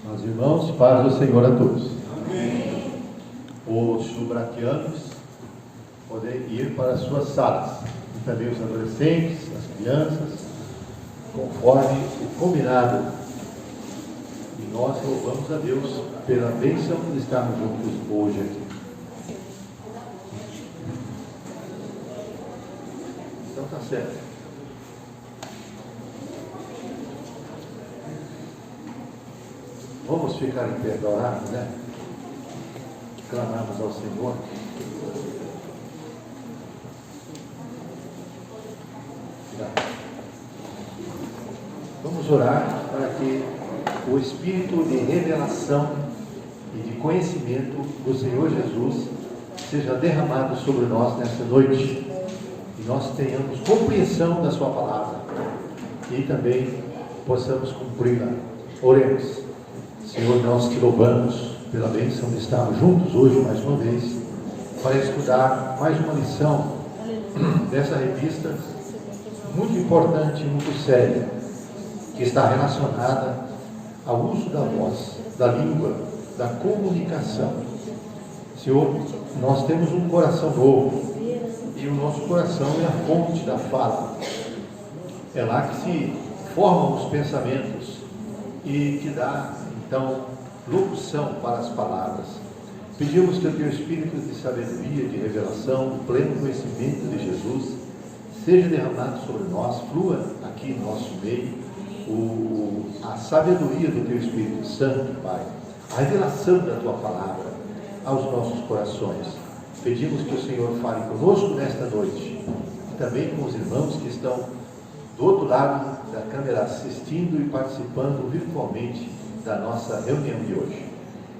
Meus irmãos, paz do Senhor a todos. Amém. Os subratianos podem ir para as suas salas, e também os adolescentes, as crianças, conforme o combinado. E nós louvamos a Deus pela bênção de estarmos juntos hoje aqui. Então tá certo. Vamos ficar em pé para orar, né? Clamarmos ao Senhor. Vamos orar para que o Espírito de revelação e de conhecimento do Senhor Jesus seja derramado sobre nós nesta noite. E nós tenhamos compreensão da sua palavra e também possamos cumpri-la. Oremos. Senhor, nós te louvamos pela bênção de estarmos juntos hoje mais uma vez para estudar mais uma lição dessa revista muito importante, muito séria, que está relacionada ao uso da voz, da língua, da comunicação. Senhor, nós temos um coração novo e o nosso coração é a fonte da fala. É lá que se formam os pensamentos e que dá então locução para as palavras. Pedimos que o teu espírito de sabedoria, de revelação, do pleno conhecimento de Jesus seja derramado sobre nós, flua aqui em nosso meio a sabedoria do teu Espírito Santo, Pai, a revelação da tua palavra aos nossos corações. Pedimos que o Senhor fale conosco nesta noite e também com os irmãos que estão do outro lado da câmera assistindo e participando virtualmente da nossa reunião de hoje.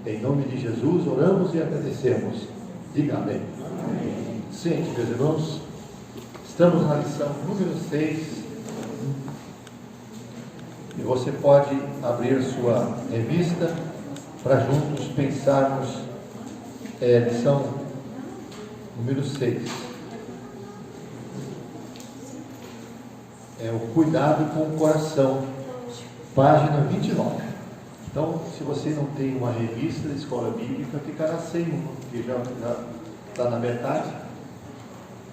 Em nome de Jesus, oramos e agradecemos. Diga amém. Amém. Sente, meus irmãos, estamos na lição número 6 e você pode abrir sua revista para juntos pensarmos lição número 6. É o cuidado com o coração, página 29. Então, se você não tem uma revista de escola bíblica, ficará sem uma, porque já está na metade.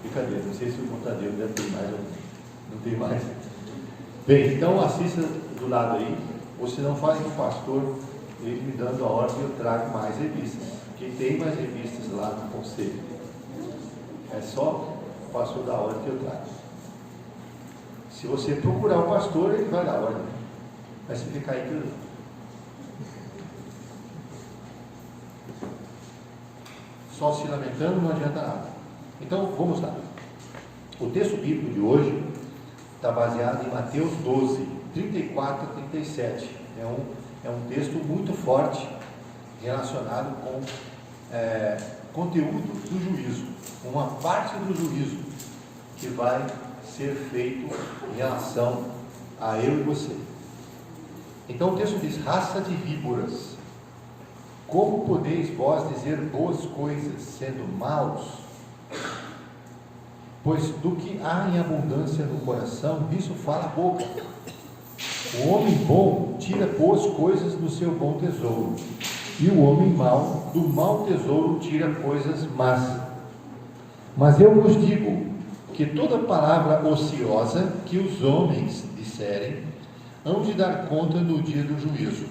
Brincadeira, não sei se o contadeiro deve ter mais ou não tem mais. Bem, então assista do lado aí, ou se não fale com o pastor, ele me dando a ordem, eu trago mais revistas. Quem tem mais revistas lá no conselho, é só o pastor dar a ordem que eu trago. Se você procurar o pastor, ele vai dar a ordem. Mas se ficar aí que só se lamentando não adianta nada. Então, vamos lá. O texto bíblico de hoje está baseado em Mateus 12, 34 a 37. É um texto muito forte relacionado com conteúdo do juízo. Uma parte do juízo que vai ser feito em relação a eu e você. Então o texto diz: raça de víboras, como podeis vós dizer boas coisas, sendo maus? Pois do que há em abundância no coração, disso fala a boca. O homem bom tira boas coisas do seu bom tesouro, e o homem mau, do mau tesouro, tira coisas más. Mas eu vos digo que toda palavra ociosa que os homens disserem, hão de dar conta no dia do juízo,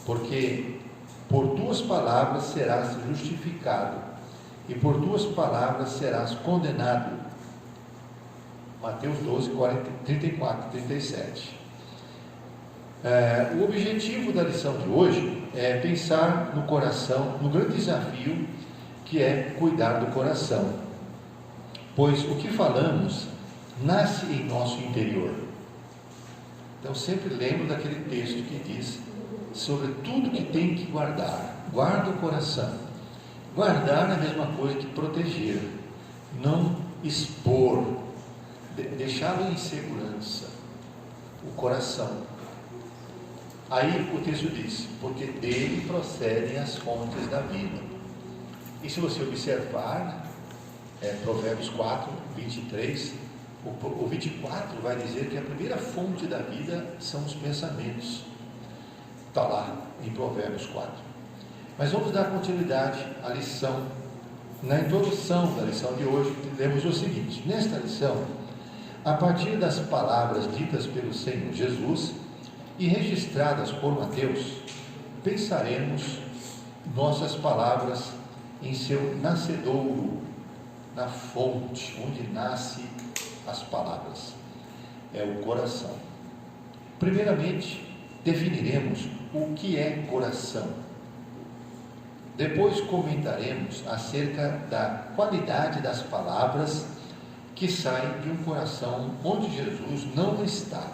porque por tuas palavras serás justificado, e por tuas palavras serás condenado. Mateus 12, 34 e 37. O objetivo da lição de hoje é pensar no coração, no grande desafio que é cuidar do coração, pois o que falamos nasce em nosso interior. Então sempre lembro daquele texto que diz sobre tudo que tem que guardar. Guarda o coração. Guardar é a mesma coisa que proteger, não expor, deixá-lo em segurança, o coração. Aí o texto diz: porque dele procedem as fontes da vida. E se você observar, Provérbios 4, 23, o 24 vai dizer que a primeira fonte da vida são os pensamentos. Está lá em Provérbios 4. Mas vamos dar continuidade à lição. Na introdução da lição de hoje, lemos o seguinte: nesta lição, a partir das palavras ditas pelo Senhor Jesus e registradas por Mateus, pensaremos nossas palavras em seu nascedouro, na fonte onde nasce as palavras, é o coração. Primeiramente, definiremos o que é coração. Depois comentaremos acerca da qualidade das palavras que saem de um coração onde Jesus não está.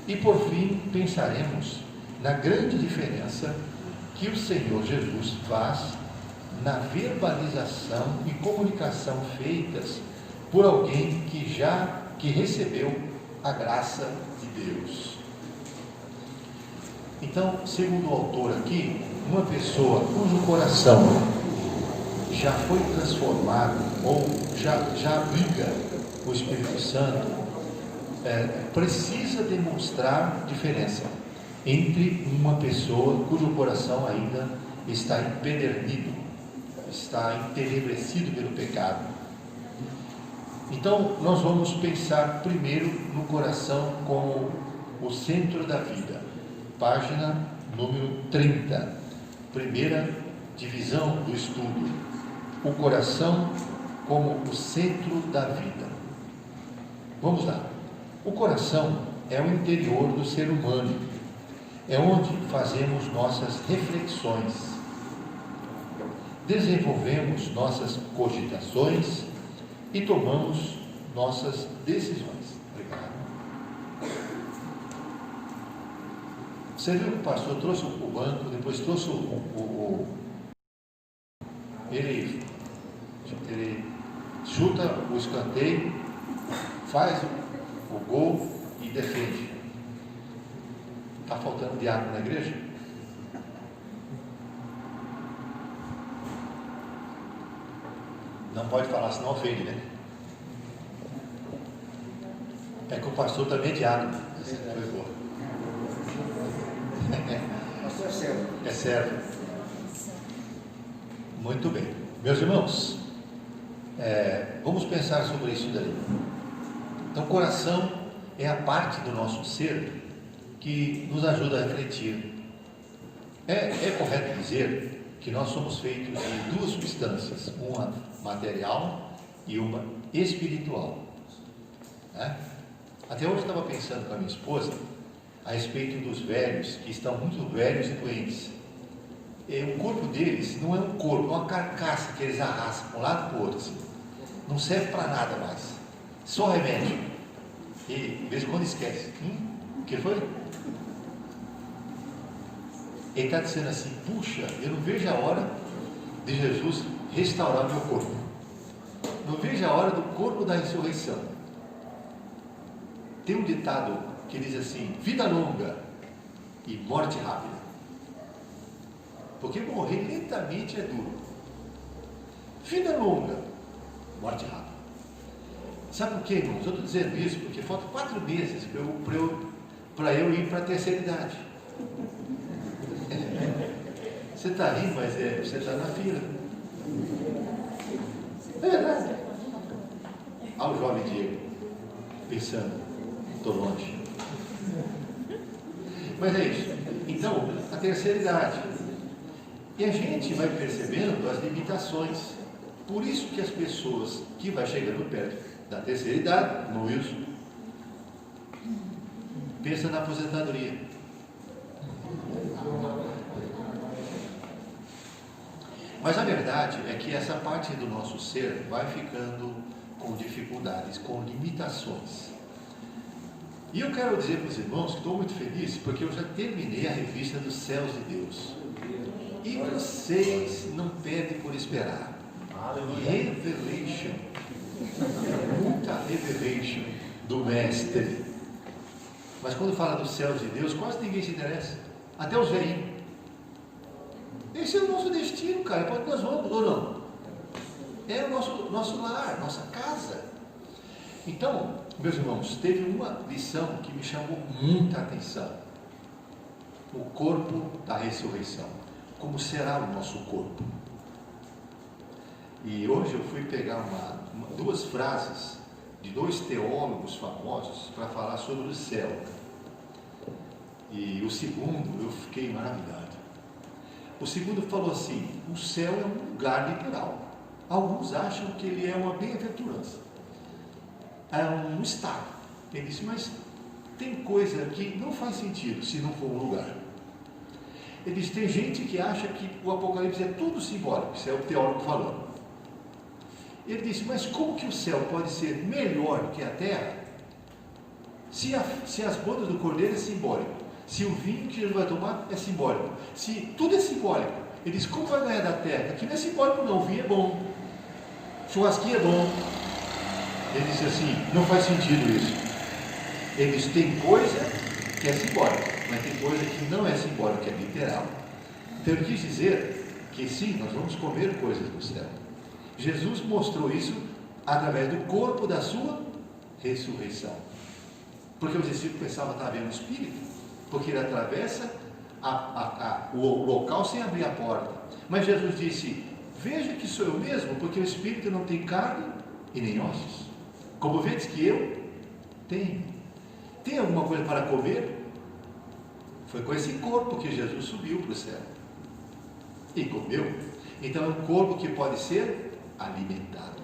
E por fim, pensaremos na grande diferença que o Senhor Jesus faz na verbalização e comunicação feitas por alguém que recebeu a graça de Deus. Então, segundo o autor aqui, uma pessoa cujo coração já foi transformado ou já abriga o Espírito Santo, precisa demonstrar diferença entre uma pessoa cujo coração ainda está empedernido, está entenebrecido pelo pecado. Então, nós vamos pensar primeiro no coração como o centro da vida. Página número 30, primeira divisão do estudo. O coração como o centro da vida. Vamos lá. O coração é o interior do ser humano. É onde fazemos nossas reflexões, desenvolvemos nossas cogitações e tomamos nossas decisões. Obrigado. Você viu que o pastor trouxe o banco, depois trouxe ele chuta o escanteio, faz o gol e defende. Está faltando diácono na igreja? Não pode falar, senão ofende, né? É que o pastor também é diácono. Foi boa. Pastor é servo. É servo. Muito bem. Meus irmãos, vamos pensar sobre isso daí. Então, o coração é a parte do nosso ser que nos ajuda a refletir. É correto dizer que nós somos feitos de duas substâncias, uma material e uma espiritual, né? Até hoje eu estava pensando com a minha esposa a respeito dos velhos que estão muito velhos e doentes. O corpo deles não é um corpo, é uma carcaça que eles arrastam para um lado para o outro, assim. Não serve para nada mais, só remédio. E de vez em quando esquece. O que foi? Ele está dizendo assim: puxa, eu não vejo a hora de Jesus restaurar meu corpo, não vejo a hora do corpo da ressurreição. Tem um ditado que diz assim: vida longa e morte rápida, porque morrer lentamente é duro. Vida longa, morte rápida. Sabe por quê, irmãos? Eu estou dizendo isso porque faltam 4 meses para eu ir para a terceira idade. Você está rindo, mas você está na fila. É verdade. Olha o jovem Diego pensando: estou longe. Mas é isso. Então, a terceira idade. E a gente vai percebendo as limitações. Por isso que as pessoas que vai chegando perto da terceira idade, como Wilson, pensa na aposentadoria. Mas a verdade é que essa parte do nosso ser vai ficando com dificuldades, com limitações. E eu quero dizer para os irmãos que estou muito feliz porque eu já terminei a revista dos Céus de Deus. E vocês não perdem por esperar. Revelation. Muita revelation do Mestre. Mas quando fala dos céus de Deus, quase ninguém se interessa. Até os velhinhos. Esse é o nosso destino, cara. Para onde nós vamos, ou não? É o nosso lar, nossa casa. Então, meus irmãos, teve uma lição que me chamou muita atenção. o corpo da ressurreição. Como será o nosso corpo? E hoje eu fui pegar duas frases de dois teólogos famosos para falar sobre o céu. E o segundo, eu fiquei maravilhado. O segundo falou assim: o céu é um lugar literal. Alguns acham que ele é uma bem-aventurança, é um estado. Ele disse, mas tem coisa que não faz sentido se não for um lugar. Ele disse, tem gente que acha que o Apocalipse é tudo simbólico. Isso é o teólogo falando. Ele disse, mas como que o céu pode ser melhor que a terra se as bodas do cordeiro é simbólico, se o vinho que Jesus vai tomar é simbólico, se tudo é simbólico? Ele disse, como vai ganhar da terra? Aqui não é simbólico não, o vinho é bom, churrasquinho é bom. Ele disse assim, não faz sentido isso. Ele disse, tem coisa que é simbólica, mas tem coisa que não é simbólica, que é literal. Então ele quis dizer que sim, nós vamos comer coisas do céu. Jesus mostrou isso através do corpo da sua ressurreição. Porque os discípulos pensavam que estava vendo o Espírito, porque ele atravessa o local sem abrir a porta. Mas Jesus disse, veja que sou eu mesmo, porque o Espírito não tem carne e nem ossos. Como vedes que eu tenho. Tem alguma coisa para comer? Foi com esse corpo que Jesus subiu para o céu e comeu. Então é um corpo que pode ser alimentado.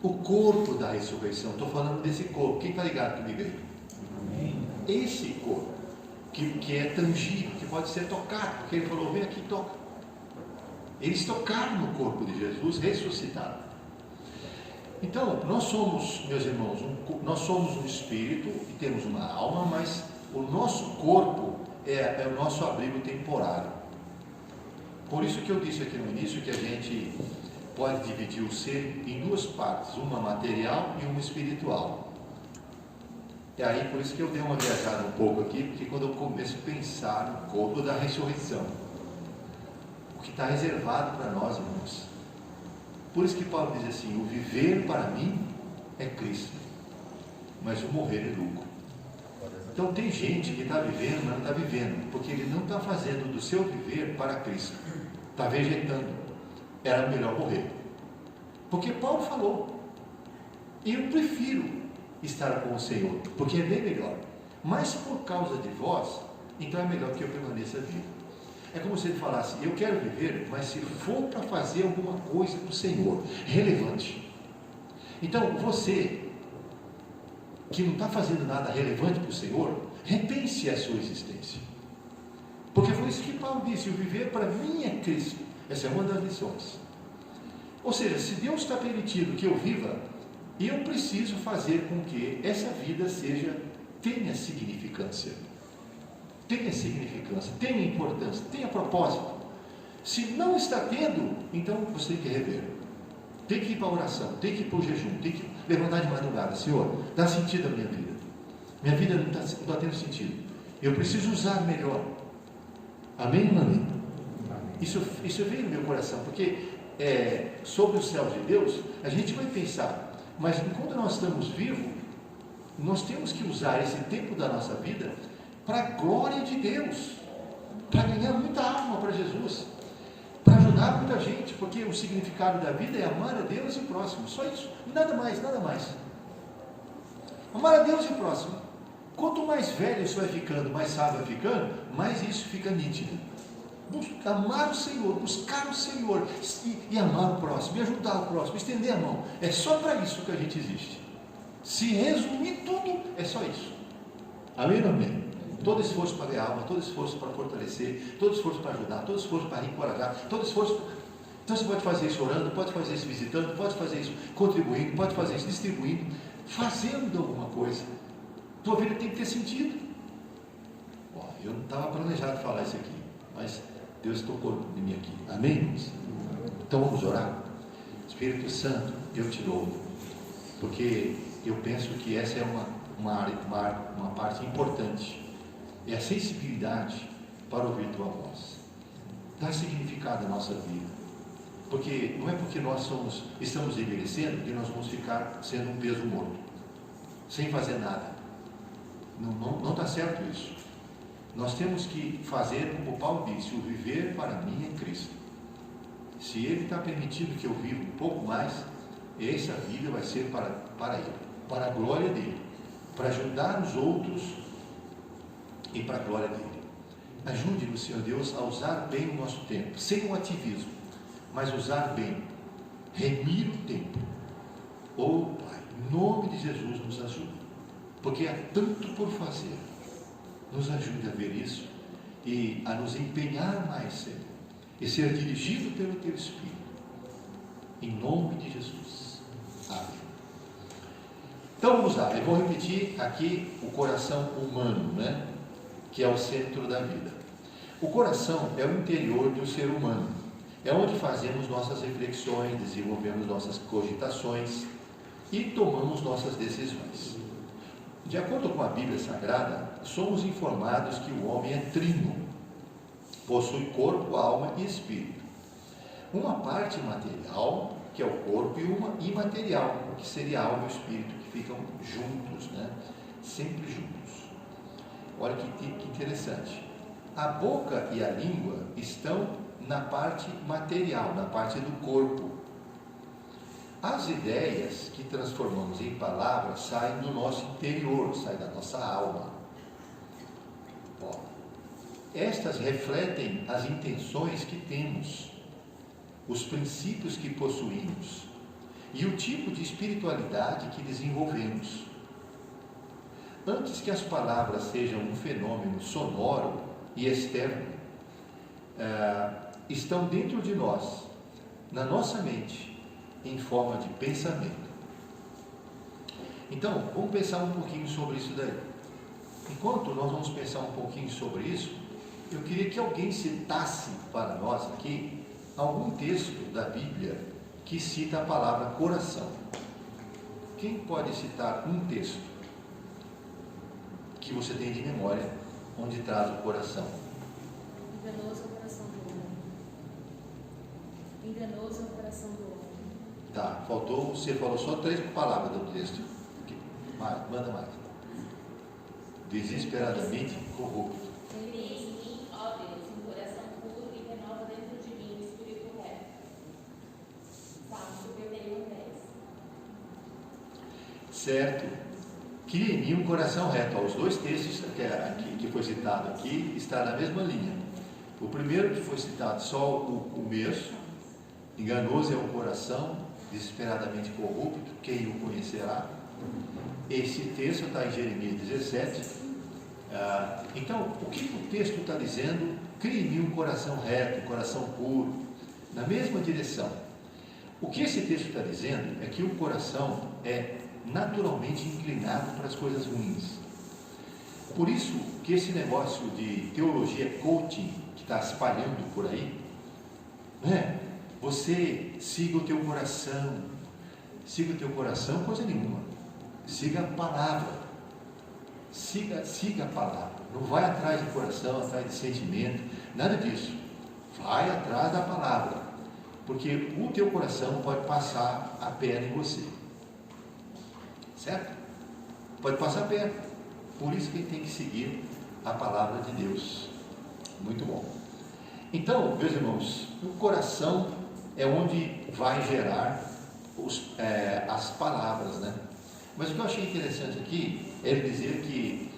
O corpo da ressurreição, estou falando desse corpo. Quem está ligado comigo aí? Amém. Esse corpo que é tangível, que pode ser tocado, porque ele falou, vem aqui e toca. Eles tocaram no corpo de Jesus ressuscitado. Então, nós somos, meus irmãos, nós somos um espírito e temos uma alma, mas o nosso corpo é o nosso abrigo temporário. Por isso que eu disse aqui no início que a gente pode dividir o ser em duas partes, uma material e uma espiritual. E aí, por isso que eu dei uma viajada um pouco aqui, porque quando eu começo a pensar no corpo da ressurreição, o que está reservado para nós, irmãos. Por isso que Paulo diz assim, o viver para mim é Cristo, mas o morrer é lucro. Então tem gente que está vivendo, mas não está vivendo, porque ele não está fazendo do seu viver para Cristo, está vegetando. Era melhor morrer, porque Paulo falou, eu prefiro estar com o Senhor, porque é bem melhor, mas por causa de vós, então é melhor que eu permaneça vivo. É como se ele falasse, eu quero viver, mas se for para fazer alguma coisa para o Senhor, relevante. Então você, que não está fazendo nada relevante para o Senhor, repense a sua existência. Porque foi isso que Paulo disse, o viver para mim é Cristo. Essa é uma das lições. Ou seja, se Deus está permitindo que eu viva, eu preciso fazer com que essa vida tenha significância. Tenha significância, tenha importância, tenha propósito. Se não está tendo, então você tem que rever. Tem que ir para a oração, tem que ir para o jejum, tem que levantar de madrugada. Senhor, dá sentido à minha vida. Minha vida não está tendo sentido. Eu preciso usar melhor. Amém ou não amém? Isso veio no meu coração, porque sobre os céus de Deus, a gente vai pensar, mas enquanto nós estamos vivos, nós temos que usar esse tempo da nossa vida para a glória de Deus, para ganhar muita alma para Jesus, para ajudar muita gente, porque o significado da vida é amar a Deus e o próximo, só isso, nada mais, nada mais. Amar a Deus e o próximo. Quanto mais velho você vai ficando, mais sábio vai ficando, mais isso fica nítido. Amar o Senhor, buscar o Senhor e amar o próximo, e ajudar o próximo, estender a mão, é só para isso que a gente existe. Se resumir tudo, é só isso. Amém ou não amém? Todo esforço para ganhar alma, todo esforço para fortalecer, todo esforço para ajudar, todo esforço para encorajar, todo esforço. Então você pode fazer isso orando, pode fazer isso visitando, pode fazer isso contribuindo, pode fazer isso distribuindo, fazendo alguma coisa. Tua vida tem que ter sentido. Eu não estava planejado falar isso aqui, mas Deus tocou em mim aqui. Amém, irmãos? Então vamos orar. Espírito Santo, eu te louvo, porque eu penso que essa é uma parte importante. É a sensibilidade para ouvir tua voz. Dá significado à nossa vida. Porque não é porque nós estamos envelhecendo que nós vamos ficar sendo um peso morto, sem fazer nada. Não está certo isso. Nós temos que fazer como Paulo disse: o viver para mim é Cristo. Se Ele está permitindo que eu viva um pouco mais, essa vida vai ser para Ele, para a glória dEle, para ajudar os outros e para a glória dEle. Ajude-nos, Senhor Deus, a usar bem o nosso tempo, sem o ativismo, mas usar bem, remir o tempo. Oh Pai, em nome de Jesus, nos ajude, porque há tanto por fazer. Nos ajude a ver isso e a nos empenhar mais, Senhor, e ser dirigido pelo Teu Espírito, em nome de Jesus. Amém. Então vamos lá, eu vou repetir aqui o coração humano, né? Que é o centro da vida. O coração é o interior do ser humano, é onde fazemos nossas reflexões, desenvolvemos nossas cogitações e tomamos nossas decisões. De acordo com a Bíblia Sagrada, somos informados que o homem é trino, possui corpo, alma e espírito. Uma parte material, que é o corpo, e uma imaterial, que seria a alma e o espírito, que ficam juntos, né? Sempre juntos. Olha que interessante. A boca e a língua estão na parte material, na parte do corpo. As ideias que transformamos em palavras saem do nosso interior, saem da nossa alma. Estas refletem as intenções que temos, os princípios que possuímos e o tipo de espiritualidade que desenvolvemos. Antes que as palavras sejam um fenômeno sonoro e externo, estão dentro de nós, na nossa mente, em forma de pensamento. Então, vamos pensar um pouquinho sobre isso daí. Enquanto nós vamos pensar um pouquinho sobre isso, eu queria que alguém citasse para nós aqui algum texto da Bíblia que cita a palavra coração. Quem pode citar um texto que você tem de memória, onde traz o coração? Enganoso é o coração do homem. Enganoso é o coração do homem. Tá, faltou, você falou só 3 palavras do texto. Manda mais. Desesperadamente corrupto. Crie em mim, ó Deus, um coração puro e renova dentro de mim um espírito reto. Salmo 51:10. Certo. Cria em mim um coração reto. Os 2 textos que foi citado aqui está na mesma linha. O primeiro que foi citado, só o começo: enganoso é o coração, desesperadamente corrupto, quem o conhecerá? Esse texto está em Jeremias 17. Então, o que o texto está dizendo? Cria em mim um coração reto, um coração puro, na mesma direção. O que esse texto está dizendo é que o coração é naturalmente inclinado para as coisas ruins. Por isso que esse negócio de teologia coaching que está espalhando por aí, né? Você siga o teu coração, coisa nenhuma. Siga a palavra, siga a palavra. Não vai atrás do coração, atrás de sentimento, nada disso. Vai atrás da palavra, porque o teu coração pode passar a perna em você. Certo? Pode passar perto. Por isso que ele tem que seguir a palavra de Deus. Muito bom. Então, meus irmãos, o coração é onde vai gerar as palavras, né? Mas o que eu achei interessante aqui é ele dizer que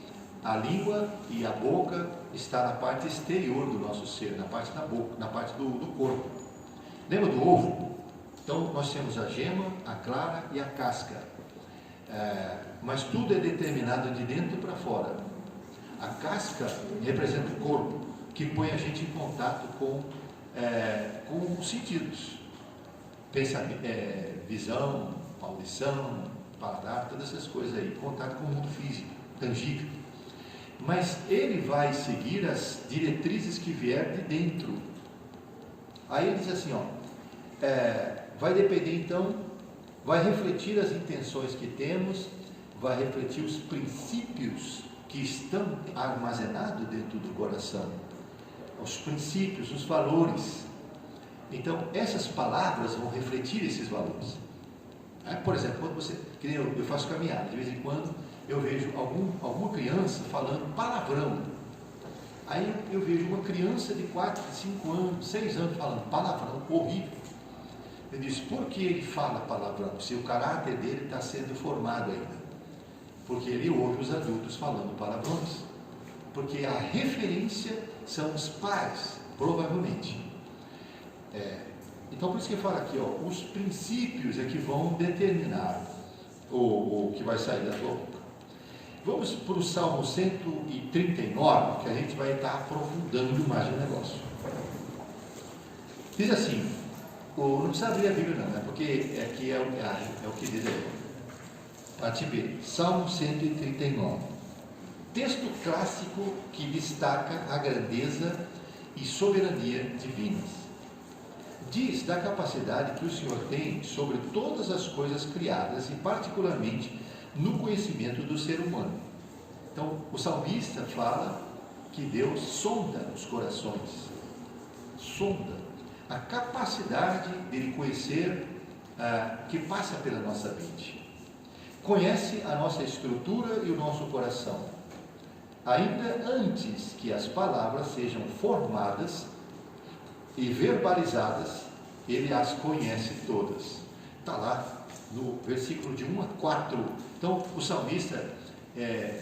a língua e a boca está na parte exterior do nosso ser, na parte da boca, na parte do corpo. Lembra do ovo? Então, nós temos a gema, a clara e a casca. Mas tudo é determinado de dentro para fora. A casca representa o corpo, que põe a gente em contato com os sentidos. Visão, audição, paladar, todas essas coisas aí, contato com o mundo físico, tangível. Mas ele vai seguir as diretrizes que vier de dentro. Aí ele diz assim, vai depender então, vai refletir as intenções que temos, vai refletir os princípios que estão armazenados dentro do coração, os princípios, os valores. Então, essas palavras vão refletir esses valores. Por exemplo, quando eu faço caminhada, de vez em quando eu vejo alguma criança falando palavrão. Aí eu vejo uma criança de 4, 5 anos, 6 anos falando palavrão horrível. Eu disse, por que ele fala palavrão? Se o caráter dele está sendo formado ainda. Porque ele ouve os adultos falando palavrões. Porque a referência são os pais, provavelmente. Então por isso que eu falo aqui, ó, os princípios é que vão determinar o que vai sair da tua boca. Vamos para o Salmo 139, que a gente vai estar aprofundando mais o negócio. Diz assim, não precisa abrir a Bíblia não, né? Porque aqui é o que diz aí. Parte B, Salmo 139. Texto clássico que destaca a grandeza e soberania divinas. Diz da capacidade que o Senhor tem sobre todas as coisas criadas e particularmente no conhecimento do ser humano. Então, o salmista fala que Deus sonda os corações, sonda a capacidade dele conhecer que passa pela nossa mente. Conhece a nossa estrutura e o nosso coração. Ainda antes que as palavras sejam formadas e verbalizadas, ele as conhece todas. Está lá no versículo de 1 a 4. Então o salmista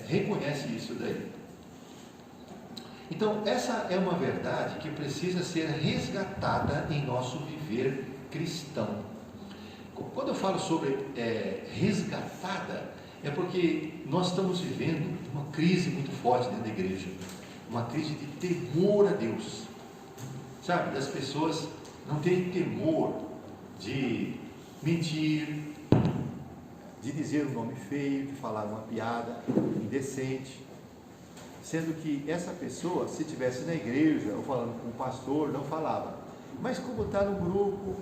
reconhece isso daí. Então essa é uma verdade que precisa ser resgatada em nosso viver cristão. Quando eu falo sobre resgatada, é porque nós estamos vivendo uma crise muito forte dentro da igreja, uma crise de temor a Deus, sabe, das pessoas não terem temor de mentir, de dizer um nome feio, de falar uma piada indecente, sendo que essa pessoa, se estivesse na igreja ou falando com o pastor, não falava, mas como está no grupo,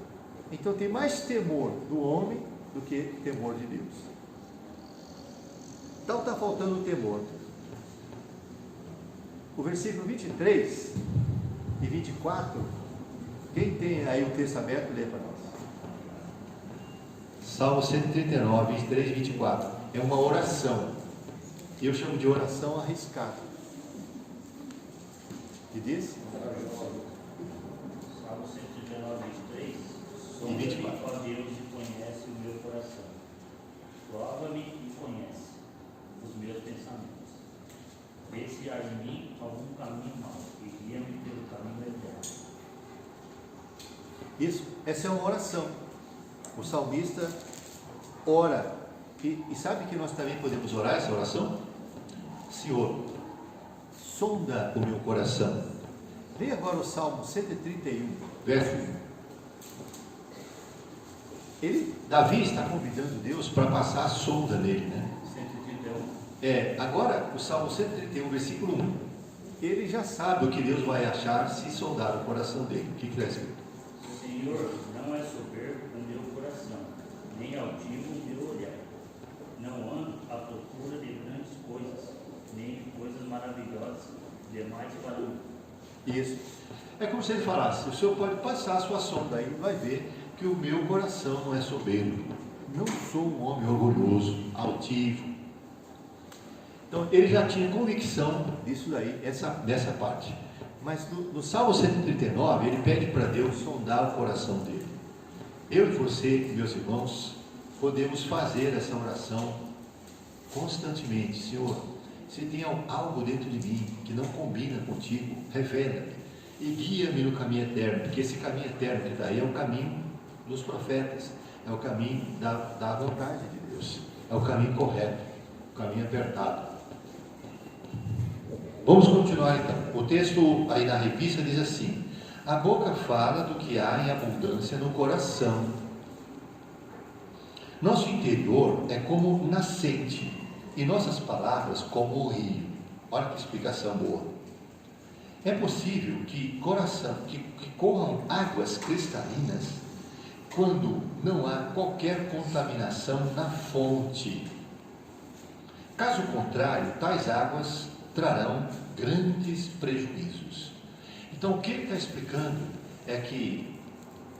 então tem mais temor do homem do que temor de Deus. Então está faltando o temor. O versículo 23 e 24, quem tem aí o texto aberto, lê para nós. Salmo 139, 23 e 24. É uma oração. Eu chamo de oração arriscada. E diz? Salmo 139, 23. E 24. Ó Deus, e conhece o meu coração. Prova-me e conhece os meus pensamentos. Vê se há em mim algum caminho mau e guia-me pelo caminho eterno. Isso, essa é uma oração. O salmista ora. E sabe que nós também podemos orar essa oração? Senhor, sonda o meu coração. Leia agora o Salmo 131, verso 1. Davi está convidando Deus para passar a sonda nele, né? 131. Agora o Salmo 131, versículo 1. Ele já sabe o que Deus vai achar se sondar o coração dele. O que está escrito? Senhor, não é soberbo o meu coração, nem altivo o meu olhar. Não ando à procura de grandes coisas, nem de coisas maravilhosas demais para mim. Isso. É como se ele falasse, o Senhor pode passar a sua sonda aí e vai ver que o meu coração não é soberbo. Não sou um homem orgulhoso, altivo. Então ele já tinha convicção disso daí, dessa parte. Mas no Salmo 139, ele pede para Deus sondar o coração dele. Eu e você, meus irmãos, podemos fazer essa oração constantemente. Senhor, se tem algo dentro de mim que não combina contigo, revela-me e guia-me no caminho eterno, porque esse caminho eterno que está aí é o caminho dos profetas, é o caminho da vontade de Deus, é o caminho correto, o caminho apertado. Vamos continuar então. O texto aí na revista diz assim: a boca fala do que há em abundância no coração. Nosso interior é como nascente e nossas palavras como o rio. Olha que explicação boa. É possível que corram águas cristalinas quando não há qualquer contaminação na fonte. Caso contrário, tais águas trarão grandes prejuízos. Então o que ele está explicando é que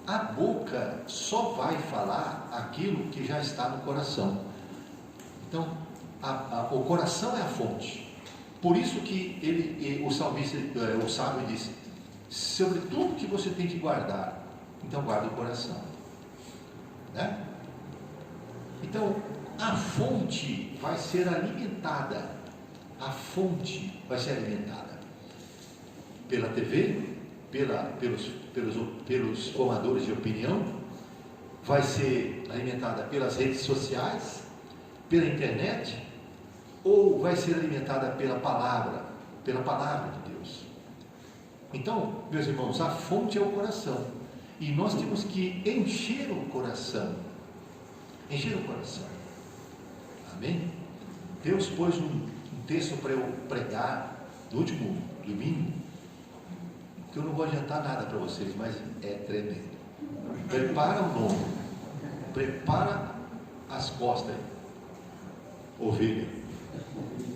a boca só vai falar aquilo que já está no coração. Então o coração é a fonte. Por isso que o salmista, o sábio disse, sobre tudo que você tem que guardar, então guarda o coração, né? Então a fonte vai ser alimentada, pela TV, pelos formadores de opinião, vai ser alimentada pelas redes sociais, pela internet, ou vai ser alimentada pela palavra de Deus. Então, meus irmãos, a fonte é o coração, e nós temos que encher o coração, amém? Deus pôs um texto para eu pregar no último domingo, que eu não vou adiantar nada para vocês, mas é tremendo. Prepara o nome, prepara as costas, ovelha,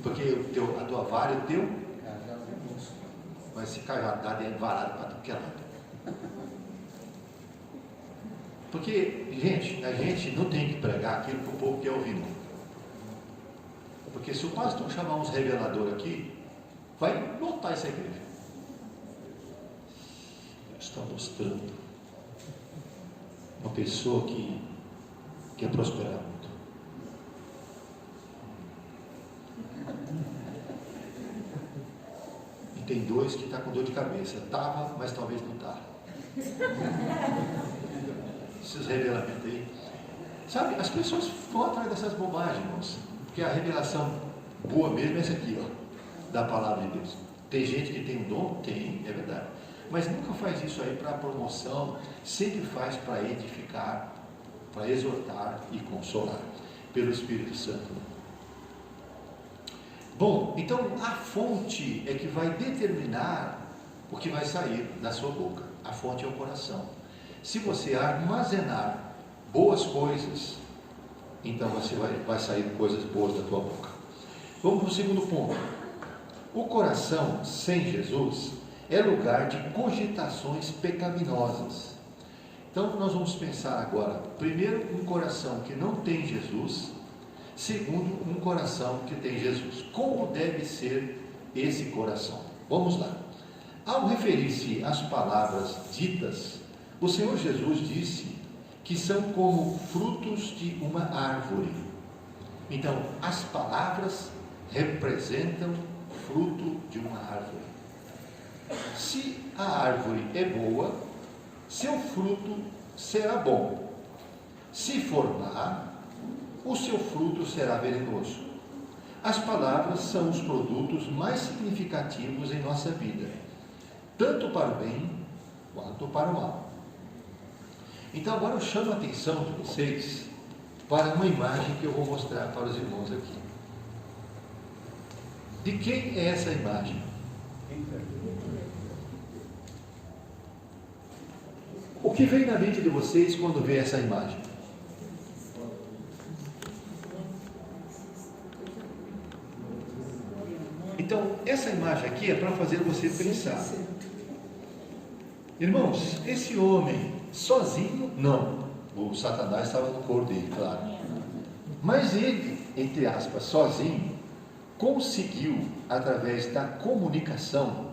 porque a tua vara, o teu vai se cajadado e varado para tudo que é lado. Porque, gente, a gente não tem que pregar aquilo que o povo quer ouvir, não. Porque se o pastor chamar uns reveladores aqui, vai lotar essa igreja. Deus está mostrando uma pessoa que quer prosperar muito. E tem dois que estão com dor de cabeça. Estava, mas talvez não está. Esses revelamentos aí. Sabe, as pessoas vão atrás dessas bobagens, irmãos. Porque a revelação boa mesmo é essa aqui, ó, da palavra de Deus. Tem gente que tem um dom? Tem, é verdade. Mas nunca faz isso aí para promoção, sempre faz para edificar, para exortar e consolar, pelo Espírito Santo. Bom, então a fonte é que vai determinar o que vai sair da sua boca. A fonte é o coração. Se você armazenar boas coisas, então vai sair coisas boas da tua boca. Vamos para o segundo ponto. O coração sem Jesus é lugar de cogitações pecaminosas. Então nós vamos pensar agora, primeiro, um coração que não tem Jesus, segundo, um coração que tem Jesus. Como deve ser esse coração? Vamos lá. Ao referir-se às palavras ditas, o Senhor Jesus disse que são como frutos de uma árvore. Então, as palavras representam fruto de uma árvore. Se a árvore é boa, seu fruto será bom. Se for má, o seu fruto será venenoso. As palavras são os produtos mais significativos em nossa vida, tanto para o bem quanto para o mal. Então agora eu chamo a atenção de vocês para uma imagem que eu vou mostrar para os irmãos aqui. De quem é essa imagem? O que vem na mente de vocês quando vê essa imagem? Então, essa imagem aqui é para fazer você pensar. Irmãos, esse homem sozinho, não. O Satanás estava no corpo dele, claro. Mas ele, entre aspas, sozinho, conseguiu, através da comunicação,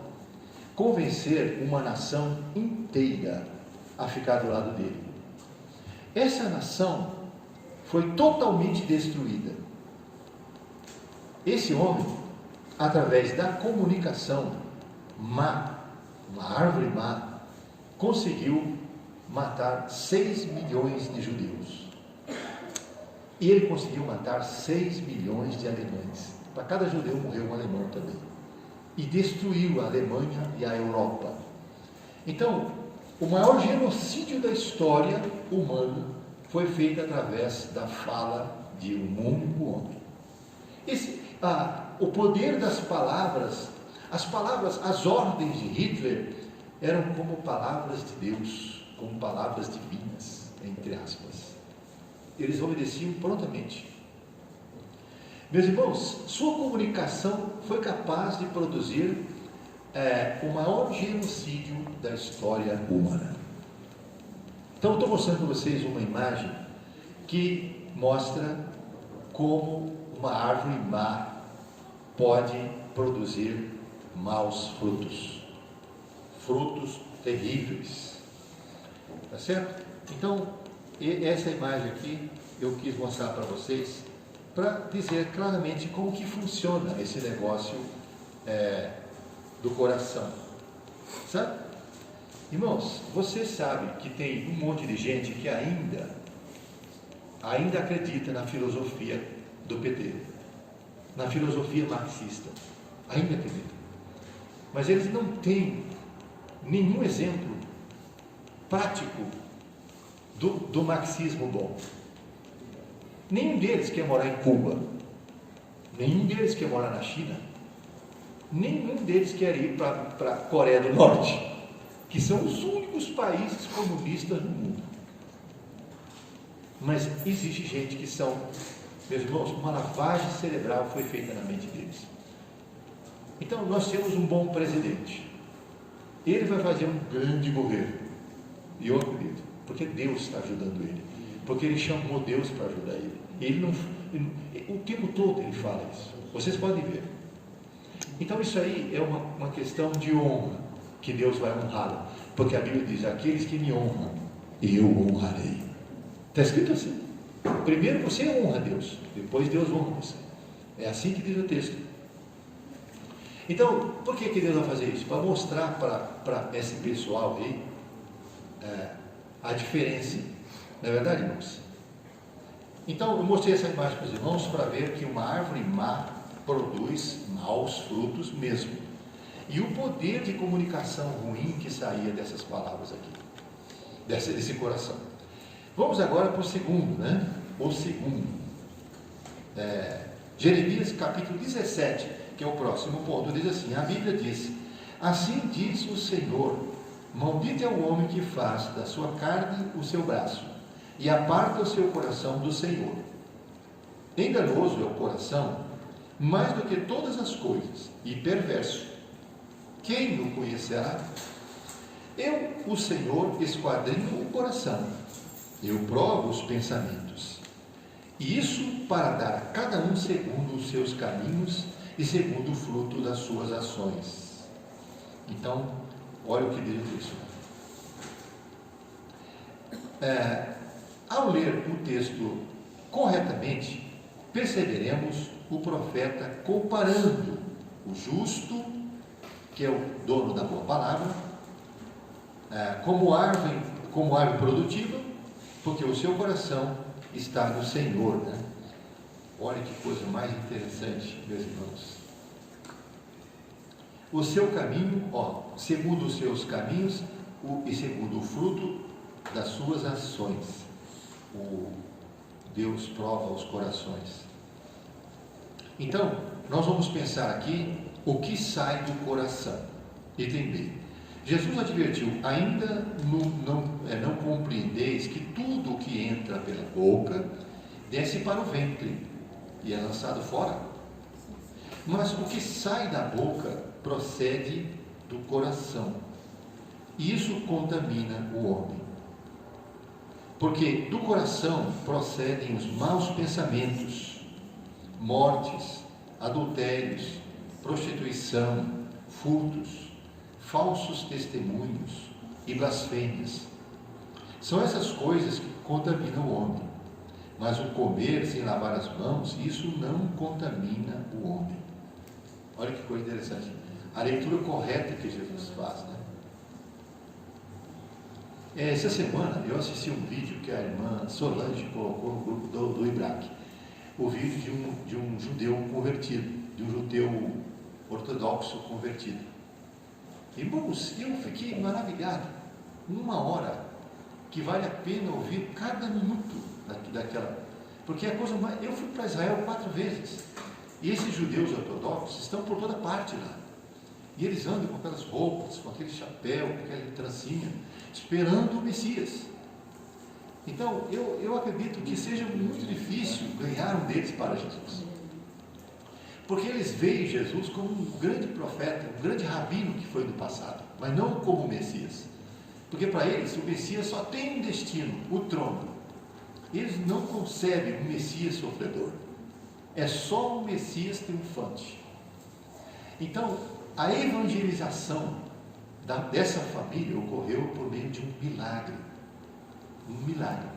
convencer uma nação inteira a ficar do lado dele. Essa nação foi totalmente destruída. Esse homem, através da comunicação má, uma árvore má, conseguiu matar 6 milhões de judeus. E ele conseguiu matar 6 milhões de alemães. Para cada judeu morreu um alemão também. E destruiu a Alemanha e a Europa. Então, o maior genocídio da história humana foi feito através da fala de um único homem. O poder das palavras, as ordens de Hitler eram como palavras de Deus, como palavras divinas, entre aspas. Eles obedeciam prontamente. Meus irmãos, sua comunicação foi capaz de produzir o maior genocídio da história humana. Então, eu estou mostrando para vocês uma imagem que mostra como uma árvore má pode produzir maus frutos, frutos terríveis. Tá certo? Então, essa imagem aqui eu quis mostrar para vocês, para dizer claramente como que funciona esse negócio do coração. Sabe? Irmãos, você sabe que tem um monte de gente que ainda acredita na filosofia do PT, na filosofia marxista, ainda acredita. Mas eles não têm nenhum exemplo prático do marxismo bom. Nenhum deles quer morar em Cuba, nenhum deles quer morar na China, nenhum deles quer ir para a Coreia do Norte, que são os únicos países comunistas no mundo. Mas existe gente que são, meus irmãos, uma lavagem cerebral foi feita na mente deles. Então nós temos um bom presidente, ele vai fazer um grande governo, e eu acredito, porque Deus está ajudando ele, porque ele chamou Deus para ajudar ele. O tempo todo ele fala isso, vocês podem ver. Então isso aí é uma questão de honra, que Deus vai honrá-lo, porque a Bíblia diz: aqueles que me honram, eu honrarei. Está escrito assim. Primeiro você honra Deus, depois Deus honra você. É assim que diz o texto. Então, por que Deus vai fazer isso? Para mostrar para esse pessoal aí a diferença. Não é verdade, irmãos? Então, eu mostrei essa imagem para os irmãos para ver que uma árvore má produz maus frutos mesmo. E o poder de comunicação ruim que saía dessas palavras aqui, desse coração. Vamos agora para o segundo, né? O segundo. Jeremias capítulo 17, que é o próximo ponto, diz assim: a Bíblia diz: assim diz o Senhor, maldito é o homem que faz da sua carne o seu braço, e aparta o seu coração do Senhor. Enganoso é o coração, mais do que todas as coisas, e perverso. Quem o conhecerá? Eu, o Senhor, esquadrinho o coração, eu provo os pensamentos, e isso para dar a cada um segundo os seus caminhos e segundo o fruto das suas ações. Então, olha o que diz o texto. Ao ler o texto corretamente, perceberemos o profeta comparando o justo, que é o dono da boa palavra, como árvore produtiva, porque o seu coração está no Senhor, né? Olha que coisa mais interessante, meus irmãos. O seu caminho, segundo os seus caminhos, e segundo o fruto das suas ações. Deus prova os corações. Então, nós vamos pensar aqui o que sai do coração. Item B. Jesus advertiu: ainda não compreendeis que tudo o que entra pela boca desce para o ventre e é lançado fora? Mas o que sai da boca procede do coração, e isso contamina o homem. Porque do coração procedem os maus pensamentos, mortes, adultérios, prostituição, furtos, falsos testemunhos e blasfêmias. São essas coisas que contaminam o homem. Mas o comer sem lavar as mãos, isso não contamina o homem. Olha que coisa interessante. A leitura correta que Jesus faz, né? Essa semana eu assisti um vídeo que a irmã Solange colocou no grupo do IBRAC. O vídeo de um judeu convertido, de um judeu ortodoxo convertido. Irmãos, eu fiquei maravilhado. 1 hora que vale a pena ouvir cada minuto daquela. Porque a coisa mais. Eu fui para Israel 4 vezes. E esses judeus ortodoxos estão por toda parte lá. E eles andam com aquelas roupas, com aquele chapéu, com aquela trancinha, esperando o Messias. Então, eu acredito que seja muito difícil ganhar um deles para Jesus. Porque eles veem Jesus como um grande profeta, um grande rabino que foi no passado, mas não como o Messias. Porque para eles o Messias só tem um destino, o trono. Eles não concebem um Messias sofredor. É só um Messias triunfante. Então, a evangelização dessa família ocorreu por meio de um milagre. Um milagre.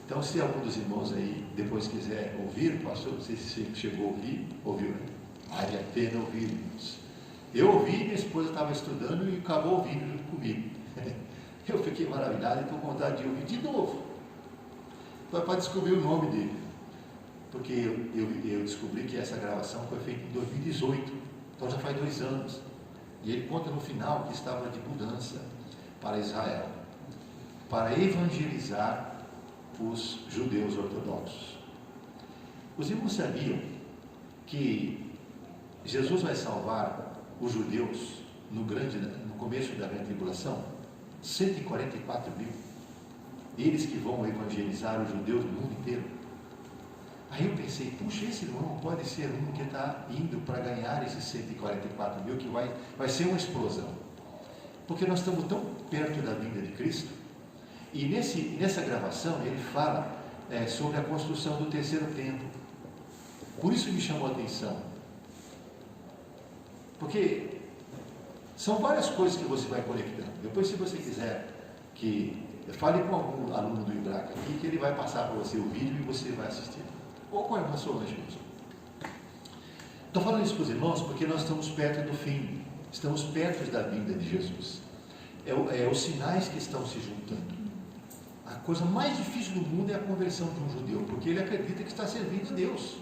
Então, se algum dos irmãos aí depois quiser ouvir, pastor, não sei se chegou a ouvir, ouviu, né? Vale a pena ouvir, irmãos. Eu ouvi, minha esposa estava estudando e acabou ouvindo junto comigo. Eu fiquei maravilhado e estou com vontade de ouvir de novo, para descobrir o nome dele. Porque eu descobri que essa gravação foi feita em 2018, então já faz 2 anos. E ele conta no final que estava de mudança para Israel, para evangelizar os judeus ortodoxos. Os irmãos sabiam que Jesus vai salvar os judeus no começo da grande tribulação? 144 mil. Eles que vão evangelizar os judeus no mundo inteiro. Aí eu pensei, puxa, esse irmão pode ser um que está indo para ganhar esses 144 mil, que vai ser uma explosão. Porque nós estamos tão perto da vinda de Cristo. E nessa gravação ele fala sobre a construção do 3º templo. Por isso me chamou a atenção. Porque são várias coisas que você vai conectando. Depois, se você quiser que fale com algum aluno do IBRAC aqui, que ele vai passar para você o vídeo e você vai assistir. Ou com a irmã Solange mesmo. Estou falando isso para os irmãos porque nós estamos perto do fim. Estamos perto da vinda de Jesus. Os sinais que estão se juntando. A coisa mais difícil do mundo é a conversão de um judeu, porque ele acredita que está servindo a Deus.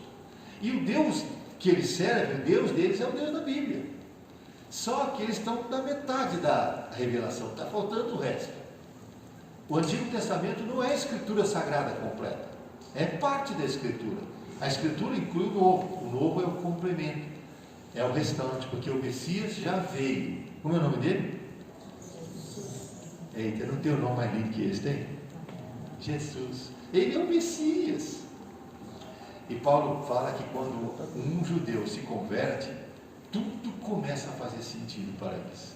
E o Deus que ele serve, o Deus deles é o Deus da Bíblia. Só que eles estão na metade da revelação, está faltando o resto. O Antigo Testamento não é a Escritura Sagrada completa, é parte da Escritura. A Escritura inclui o Novo é o complemento, é o restante, porque o Messias já veio. Como é o nome dele? Eita, não tem o nome mais lindo que esse, tem? Jesus. Ele é o Messias. E Paulo fala que quando um judeu se converte, tudo começa a fazer sentido para eles.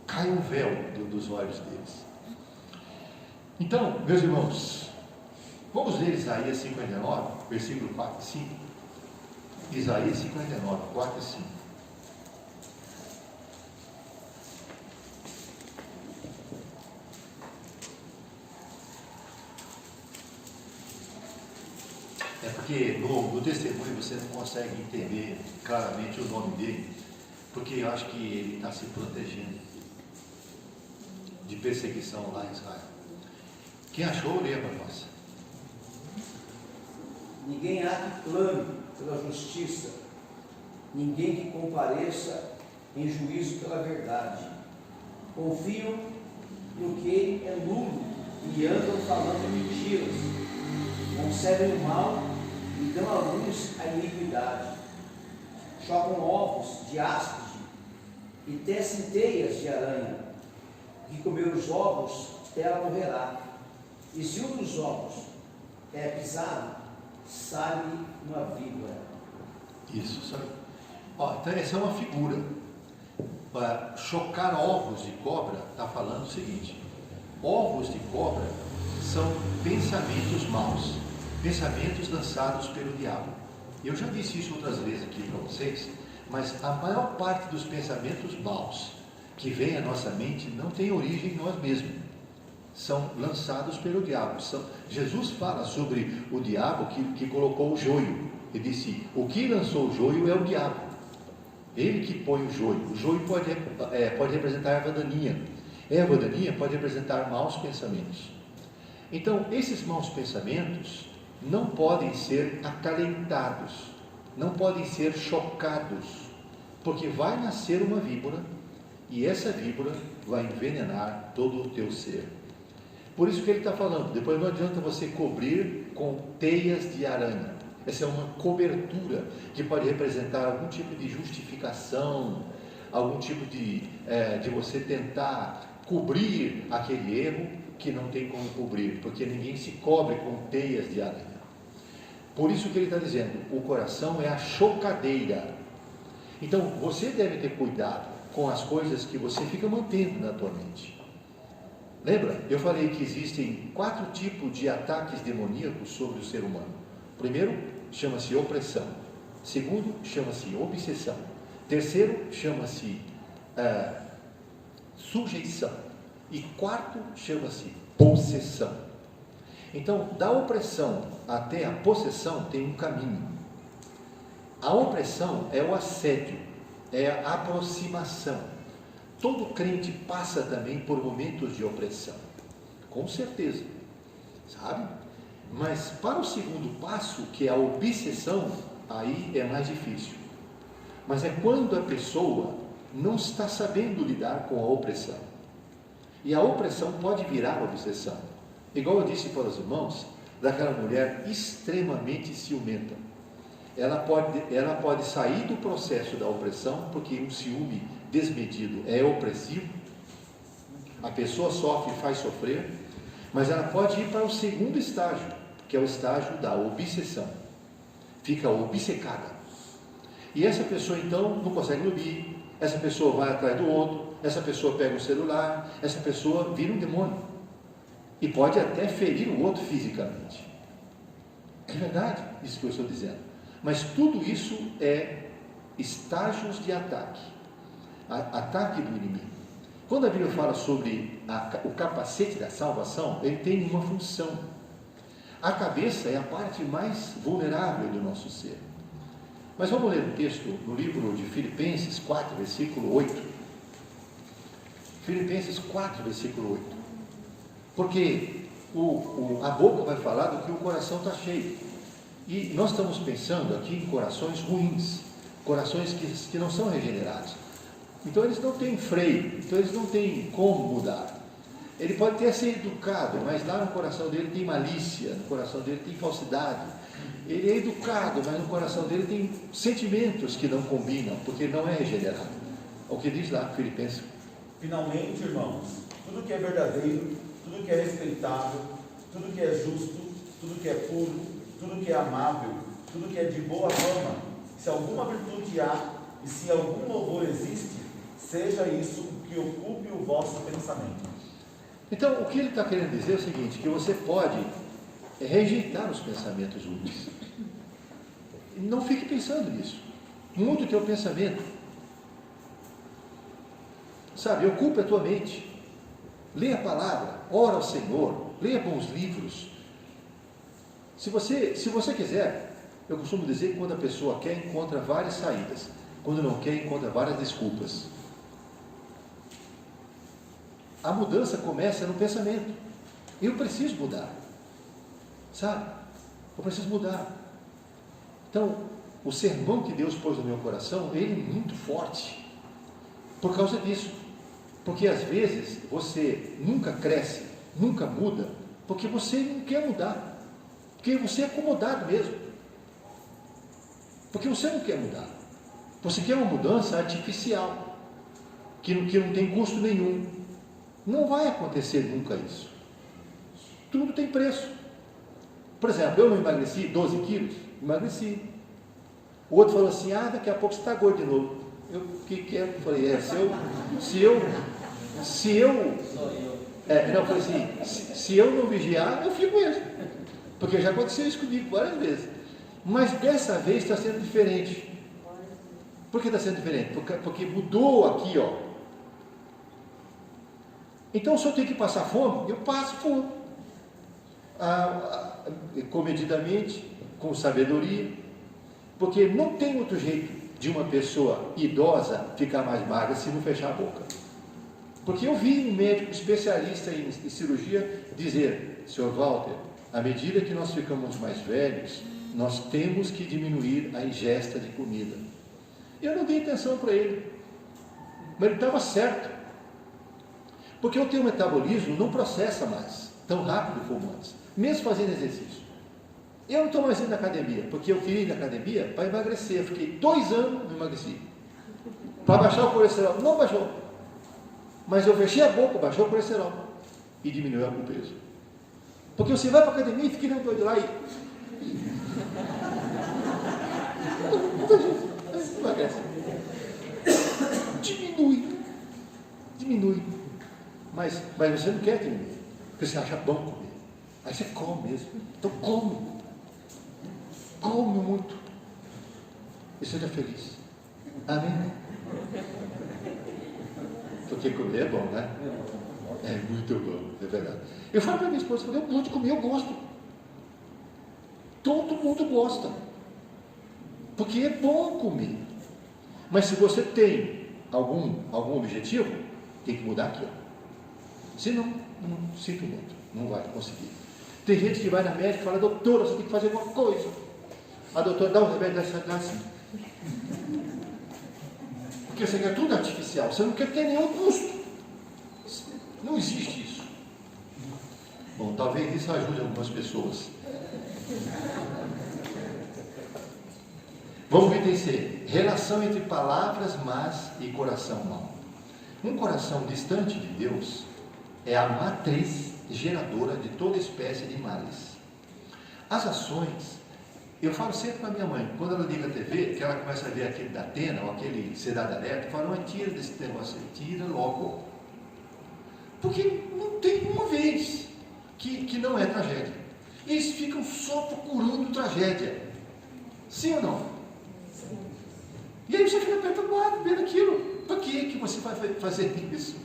Cai um véu dos olhos deles. Então, meus irmãos, vamos ler Isaías 59, versículo 4 e 5. Isaías 59, 4 e 5. É porque no testemunho você não consegue entender claramente o nome dele, porque eu acho que ele está se protegendo de perseguição lá em Israel. Quem achou, leia para nós. Ninguém há que clame pela justiça, ninguém que compareça em juízo pela verdade. Confiam no que é nulo e andam falando mentiras. Concebem o mal e dão à luz a iniquidade. Chocam ovos de áspide e tecem teias de aranha. Que comer os ovos, ela morrerá. E se um dos ovos é pisado, sai uma víbora. Isso, sabe? Então essa é uma figura. Para chocar ovos de cobra, está falando o seguinte: ovos de cobra são pensamentos maus, pensamentos lançados pelo diabo. Eu já disse isso outras vezes aqui para vocês, mas a maior parte dos pensamentos maus que vem à nossa mente não tem origem em nós mesmos, são lançados pelo diabo. Jesus fala sobre o diabo que colocou o joio. Ele disse: o que lançou o joio é o diabo, ele que põe o joio. O joio pode representar a erva daninha. A erva daninha pode representar maus pensamentos. Então, esses maus pensamentos não podem ser acalentados, não podem ser chocados, porque vai nascer uma víbora, e essa víbora vai envenenar todo o teu ser. Por isso que ele está falando, depois não adianta você cobrir com teias de aranha. Essa é uma cobertura que pode representar algum tipo de justificação, algum tipo de você tentar cobrir aquele erro que não tem como cobrir, porque ninguém se cobre com teias de aranha. Por isso que ele está dizendo, o coração é a chocadeira. Então você deve ter cuidado com as coisas que você fica mantendo na tua mente. Lembra? Eu falei que existem 4 tipos de ataques demoníacos sobre o ser humano. Primeiro, chama-se opressão. Segundo, chama-se obsessão. Terceiro chama-se sujeição. E quarto chama-se possessão. Então, da opressão até a possessão tem um caminho. A opressão é o assédio, é a aproximação. Todo crente passa também por momentos de opressão, com certeza, sabe? Mas para o segundo passo, que é a obsessão, aí é mais difícil. Mas é quando a pessoa não está sabendo lidar com a opressão. E a opressão pode virar obsessão. Igual eu disse para os irmãos, daquela mulher extremamente ciumenta. Ela pode sair do processo da opressão, porque um ciúme desmedido é opressivo. A pessoa sofre e faz sofrer. Mas ela pode ir para o segundo estágio, que é o estágio da obsessão. Fica obcecada. E essa pessoa então não consegue dormir. Essa pessoa vai atrás do outro. Essa pessoa pega o celular. Essa pessoa vira um demônio. E pode até ferir o outro fisicamente. É verdade isso que eu estou dizendo. Mas tudo isso é estágios de ataque. Ataque do inimigo. Quando a Bíblia fala sobre o capacete da salvação, ele tem uma função. A cabeça é a parte mais vulnerável do nosso ser. Mas vamos ler um texto no livro de Filipenses 4, versículo 8. Filipenses 4, versículo 8. Porque a boca vai falar do que o coração está cheio. E nós estamos pensando aqui em corações ruins, corações que não são regenerados. Então eles não têm freio, então eles não têm como mudar. Ele pode até ser educado, mas lá no coração dele tem malícia, no coração dele tem falsidade. Ele é educado, mas no coração dele tem sentimentos que não combinam, porque ele não é regenerado. É o que diz lá Filipenses. Finalmente, irmãos, tudo que é verdadeiro, tudo que é respeitável, tudo que é justo, tudo que é puro, tudo que é amável, tudo que é de boa fama, se alguma virtude há e se algum louvor existe, seja isso o que ocupe o vosso pensamento. Então, o que ele está querendo dizer é o seguinte, que você pode rejeitar os pensamentos ruins. Não fique pensando nisso. Mude o teu pensamento. Sabe, ocupe a tua mente. Leia a palavra, ora ao Senhor, leia bons livros. Se você quiser, eu costumo dizer que quando a pessoa quer, encontra várias saídas. Quando não quer, encontra várias desculpas. A mudança começa no pensamento. Eu preciso mudar. Sabe? Eu preciso mudar. Então, o sermão que Deus pôs no meu coração, ele é muito forte. Por causa disso. Porque às vezes você nunca cresce, nunca muda, porque você não quer mudar. Porque você é acomodado mesmo. Porque você não quer mudar. Você quer uma mudança artificial, que não tem custo nenhum. Não vai acontecer nunca isso. Tudo tem preço. Por exemplo, eu não emagreci 12 quilos? Emagreci. O outro falou assim, daqui a pouco você está gordo de novo. Eu falei, eu falei assim, se eu não vigiar, eu fico mesmo. Porque já aconteceu isso comigo várias vezes. Mas dessa vez está sendo diferente. Por que está sendo diferente? Porque mudou aqui, ó. Então, se eu tenho que passar fome, eu passo fome. Comedidamente, com sabedoria. Porque não tem outro jeito de uma pessoa idosa ficar mais magra se não fechar a boca. Porque eu vi um médico especialista em cirurgia dizer, Sr. Walter, à medida que nós ficamos mais velhos, nós temos que diminuir a ingesta de comida. Eu não dei atenção para ele, mas ele estava certo. Porque o teu metabolismo não processa mais tão rápido como antes, mesmo fazendo exercício. Eu não estou mais indo na academia, porque eu queria ir na academia para emagrecer. Eu fiquei 2 anos não emagreci. Para baixar o colesterol, não baixou. Mas eu fechei a boca, baixou o colesterol e diminuiu o peso. Porque você vai para a academia e fica doido lá e emagrece. Diminui. Mas você não quer diminuir, porque você acha bom comer. Aí você come mesmo. Então come muito. E seja feliz. Amém? Porque comer é bom, né? É muito bom, é verdade. Eu falo para minha esposa, eu gosto de comer, eu gosto. Todo mundo gosta. Porque é bom comer. Mas se você tem algum objetivo, tem que mudar aquilo. Senão, não sinto muito, não vai conseguir. Tem gente que vai na médica e fala, doutora, você tem que fazer alguma coisa. A doutora dá um remédio dá assim. Porque você quer tudo artificial, você não quer ter nenhum custo. Não existe isso. Bom, talvez isso ajude algumas pessoas. Vamos ver terceiro. Relação entre palavras más e coração mau. Um coração distante de Deus é a matriz geradora de toda espécie de males. As ações, eu falo sempre para minha mãe, quando ela liga a TV, que ela começa a ver aquele da Atena, ou aquele Cidade Alerta, eu falo, mãe, tira desse negócio aí, tira logo. Porque não tem uma vez que não é tragédia. Eles ficam só procurando tragédia. Sim ou não? E aí você fica perturbado vendo aquilo. Para que você vai fazer isso?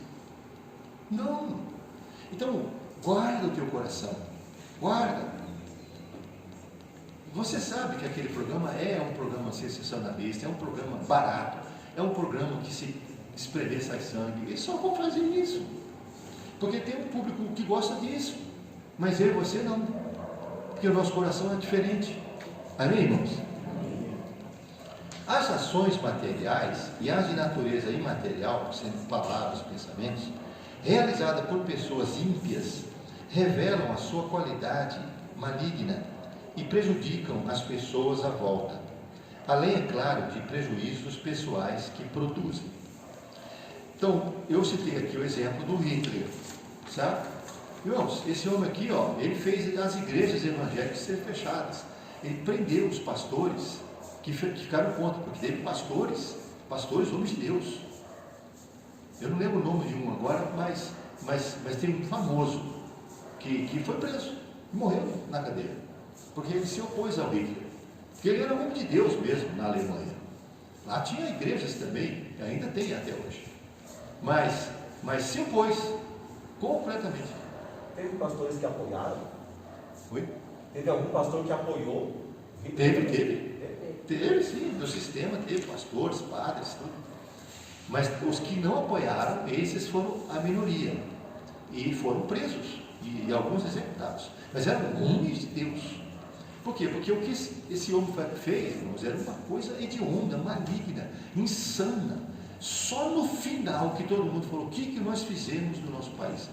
Não. Então, guarda o teu coração. Guarda. Você sabe que aquele programa é um programa sensacionalista, é um programa barato, é um programa que se espremer sai sangue. Eles só vão fazer isso. Porque tem um público que gosta disso. Mas eu e você não. Porque o nosso coração é diferente. Amém, irmãos? As ações materiais e as de natureza imaterial, sendo palavras, pensamentos, realizadas por pessoas ímpias, revelam a sua qualidade maligna e prejudicam as pessoas à volta, além, é claro, de prejuízos pessoais que produzem. Então, eu citei aqui o exemplo do Hitler, sabe? Irmãos, esse homem aqui, ele fez as igrejas evangélicas serem fechadas, ele prendeu os pastores que ficaram contra, porque teve pastores homens de Deus. Eu não lembro o nome de um agora, mas tem um famoso que foi preso, morreu na cadeia, porque ele se opôs ao Hitler, porque ele era homem de Deus mesmo na Alemanha. Lá tinha igrejas também, ainda tem até hoje, mas se opôs completamente. Teve pastores que apoiaram? Oi? Teve algum pastor que apoiou? Teve sim, no sistema teve pastores, padres, tudo. Mas os que não apoiaram, esses foram a minoria e foram presos e alguns executados. Mas eram homens de Deus. Por quê? Porque o que esse homem fez, irmãos, era uma coisa hedionda, maligna, insana. Só no final que todo mundo falou, o que nós fizemos no nosso país?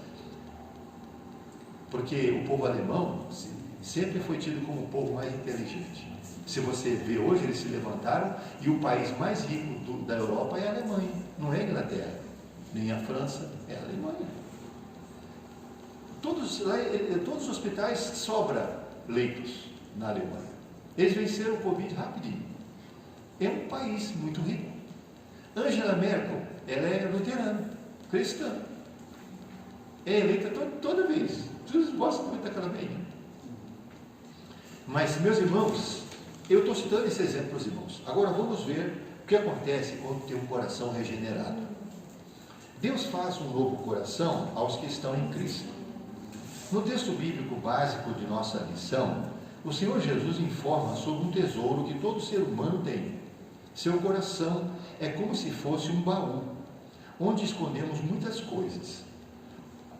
Porque o povo alemão sempre foi tido como o povo mais inteligente. Se você vê hoje, eles se levantaram e o país mais rico da Europa é a Alemanha, não é a Inglaterra, nem a França, é a Alemanha. Todos os hospitais sobra leitos na Alemanha. Eles venceram o Covid rapidinho. É um país muito rico. Angela Merkel, ela é luterana, cristã. É eleita toda vez. Todos gostam muito daquela velha. Mas, meus irmãos, eu estou citando esse exemplo para os irmãos. Agora vamos ver o que acontece quando tem um coração regenerado. Deus faz um novo coração aos que estão em Cristo. No texto bíblico básico de nossa lição, o Senhor Jesus informa sobre um tesouro que todo ser humano tem. Seu coração é como se fosse um baú, onde escondemos muitas coisas.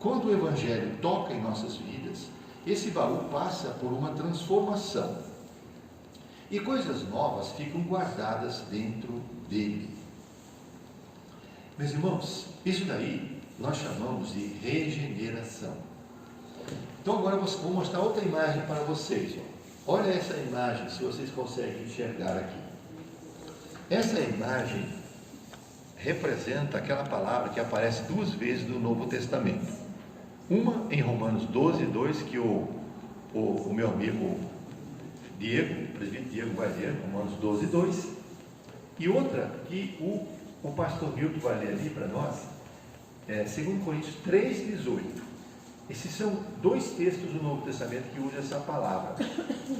Quando o Evangelho toca em nossas vidas, esse baú passa por uma transformação. E coisas novas ficam guardadas dentro dele. Meus irmãos, isso daí nós chamamos de regeneração. Então agora eu vou mostrar outra imagem para vocês. Olha essa imagem, se vocês conseguem enxergar aqui. Essa imagem representa aquela palavra que aparece 2 vezes no Novo Testamento. Uma em Romanos 12, 2, que o meu amigo Diego, o presbítero Diego vai ler, Romanos 12, 2. E outra que o pastor Milton vai ler ali para nós, 2 Coríntios 3, 18. Esses são 2 textos do Novo Testamento que usam essa palavra,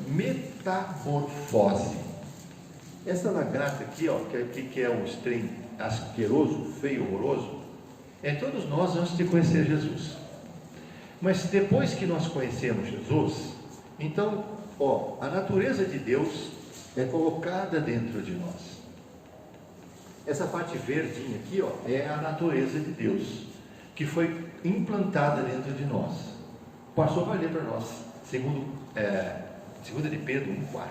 metamorfose. Essa lagarta aqui, ó, que é um trem asqueroso, feio, horroroso, é todos nós antes de conhecer Jesus. Mas depois que nós conhecemos Jesus, então, ó, a natureza de Deus é colocada dentro de nós. Essa parte verdinha aqui, ó, é a natureza de Deus, que foi implantada dentro de nós. O pastor vai ler para nós, segunda de Pedro 1,4,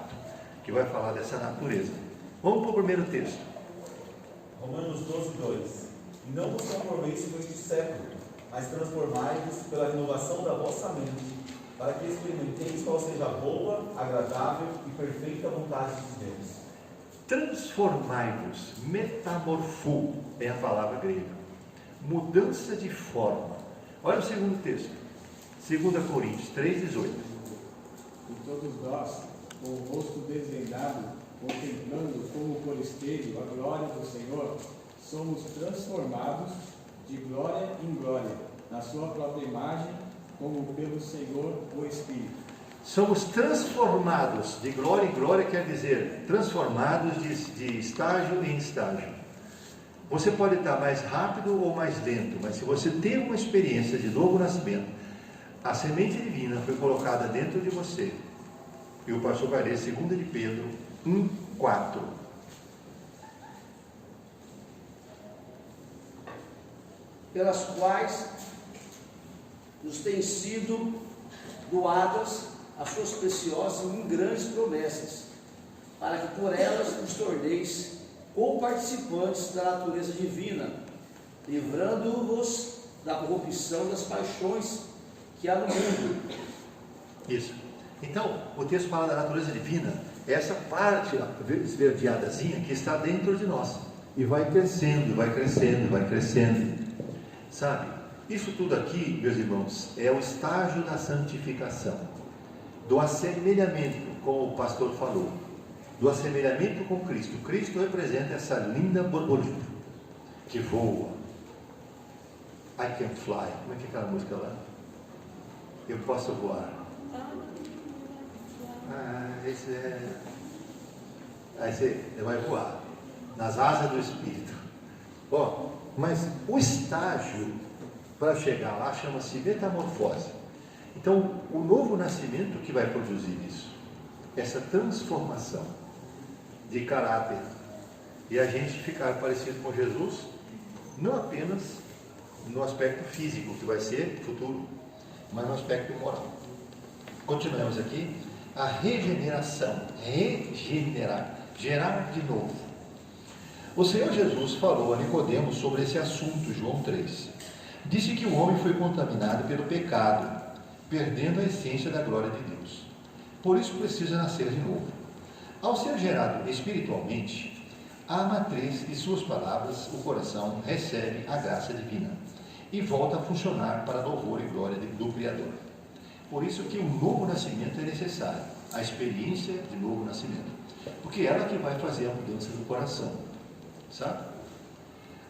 que vai falar dessa natureza. Vamos para o primeiro texto. Romanos 12, 2. E não vos conformeis com este século, mas transformai-vos pela renovação da vossa mente, para que experimenteis qual seja a boa, agradável e perfeita vontade de Deus. Transformai-vos, metamorfo é a palavra grega, mudança de forma. Olha o segundo texto, 2 Coríntios 3,18. E todos nós, com o rosto desvendado, contemplando como por espelho a glória do Senhor, somos transformados de glória em glória, na sua própria imagem, como pelo Senhor o Espírito. Somos transformados de glória em glória, quer dizer, transformados de estágio em estágio. Você pode estar mais rápido ou mais lento, mas se você tem uma experiência de novo nascimento, a semente divina foi colocada dentro de você. E o pastor vai ler 2 de Pedro 1,4. Pelas quais nos têm sido doadas as suas preciosas e grandes promessas, para que por elas nos torneis co-participantes da natureza divina, livrando-vos da corrupção das paixões que há no mundo. Isso. Então, o texto fala da natureza divina, é essa parte esverdeadazinha que está dentro de nós, e vai crescendo, vai crescendo, vai crescendo, sabe? Isso tudo aqui, meus irmãos, é o estágio da santificação, do assemelhamento, como o pastor falou, do assemelhamento com Cristo. Cristo representa essa linda borboleta que voa. I can fly. Como é que é aquela música lá? Eu posso voar. Esse é... Aí você vai voar nas asas do Espírito. Ó, mas o estágio para chegar lá chama-se metamorfose. Então, o novo nascimento que vai produzir isso, essa transformação de caráter, e a gente ficar parecido com Jesus, não apenas no aspecto físico, que vai ser futuro, mas no aspecto moral. Continuamos aqui. A regeneração, regenerar, gerar de novo. O Senhor Jesus falou a Nicodemos sobre esse assunto, João 3. Disse que o homem foi contaminado pelo pecado, perdendo a essência da glória de Deus. Por isso precisa nascer de novo. Ao ser gerado espiritualmente, à matriz de suas palavras, o coração recebe a graça divina e volta a funcionar para louvor e glória do Criador. Por isso que um novo nascimento é necessário, a experiência de novo nascimento, porque é ela que vai fazer a mudança do coração, sabe?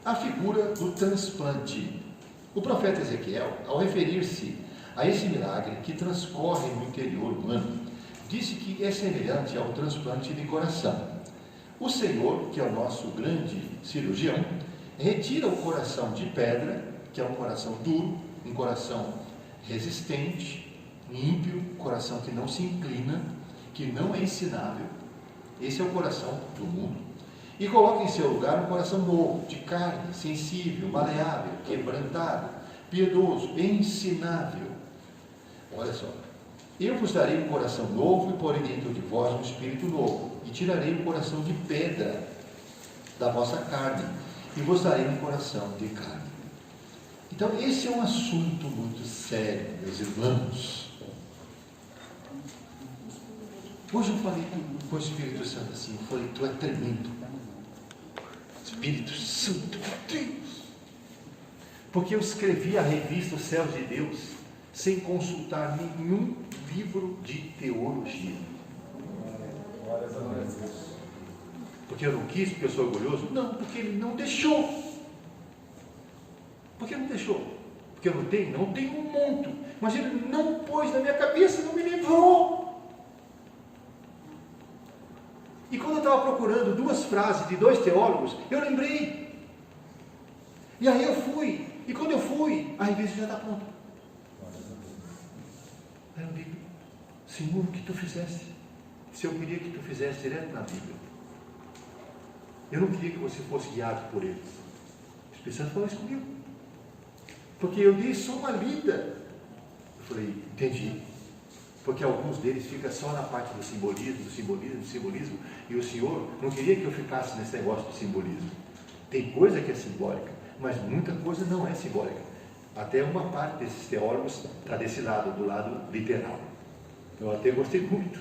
A figura do transplante. O profeta Ezequiel, ao referir-se a esse milagre que transcorre no interior humano, disse que é semelhante ao transplante de coração. O Senhor, que é o nosso grande cirurgião, retira o coração de pedra, que é um coração duro, um coração resistente, ímpio, coração que não se inclina, que não é ensinável. Esse é o coração do mundo. E coloca em seu lugar um coração novo, de carne, sensível, maleável, quebrantado, piedoso, ensinável. Olha só. Eu vos darei um coração novo e porei dentro de vós um espírito novo, e tirarei um coração de pedra da vossa carne, e vos darei um coração de carne. Então, esse é um assunto muito sério, meus irmãos. Hoje eu falei com o Espírito Santo assim, eu falei, tu é tremendo. Espírito Santo de Deus. Porque eu escrevi a revista Os Céus de Deus sem consultar nenhum livro de teologia. Porque eu não quis, porque eu sou orgulhoso? Não, porque ele não deixou. Por que não deixou? Porque eu não tenho? Não tenho um monte. Mas ele não pôs na minha cabeça, não me livrou. E quando eu estava procurando 2 frases de 2 teólogos, eu lembrei. E aí eu fui. E quando eu fui, a revista já está pronta. Aí eu digo, Senhor, o que tu fizeste? Se eu queria que tu fizesse direto na Bíblia. Eu não queria que você fosse guiado por ele. O Espírito Santo falou isso comigo. Porque eu dei só uma lida. Eu falei, entendi. Porque alguns deles ficam só na parte do simbolismo, e o Senhor não queria que eu ficasse nesse negócio do simbolismo. Tem coisa que é simbólica, mas muita coisa não é simbólica. Até uma parte desses teólogos está desse lado, do lado literal. Eu até gostei muito.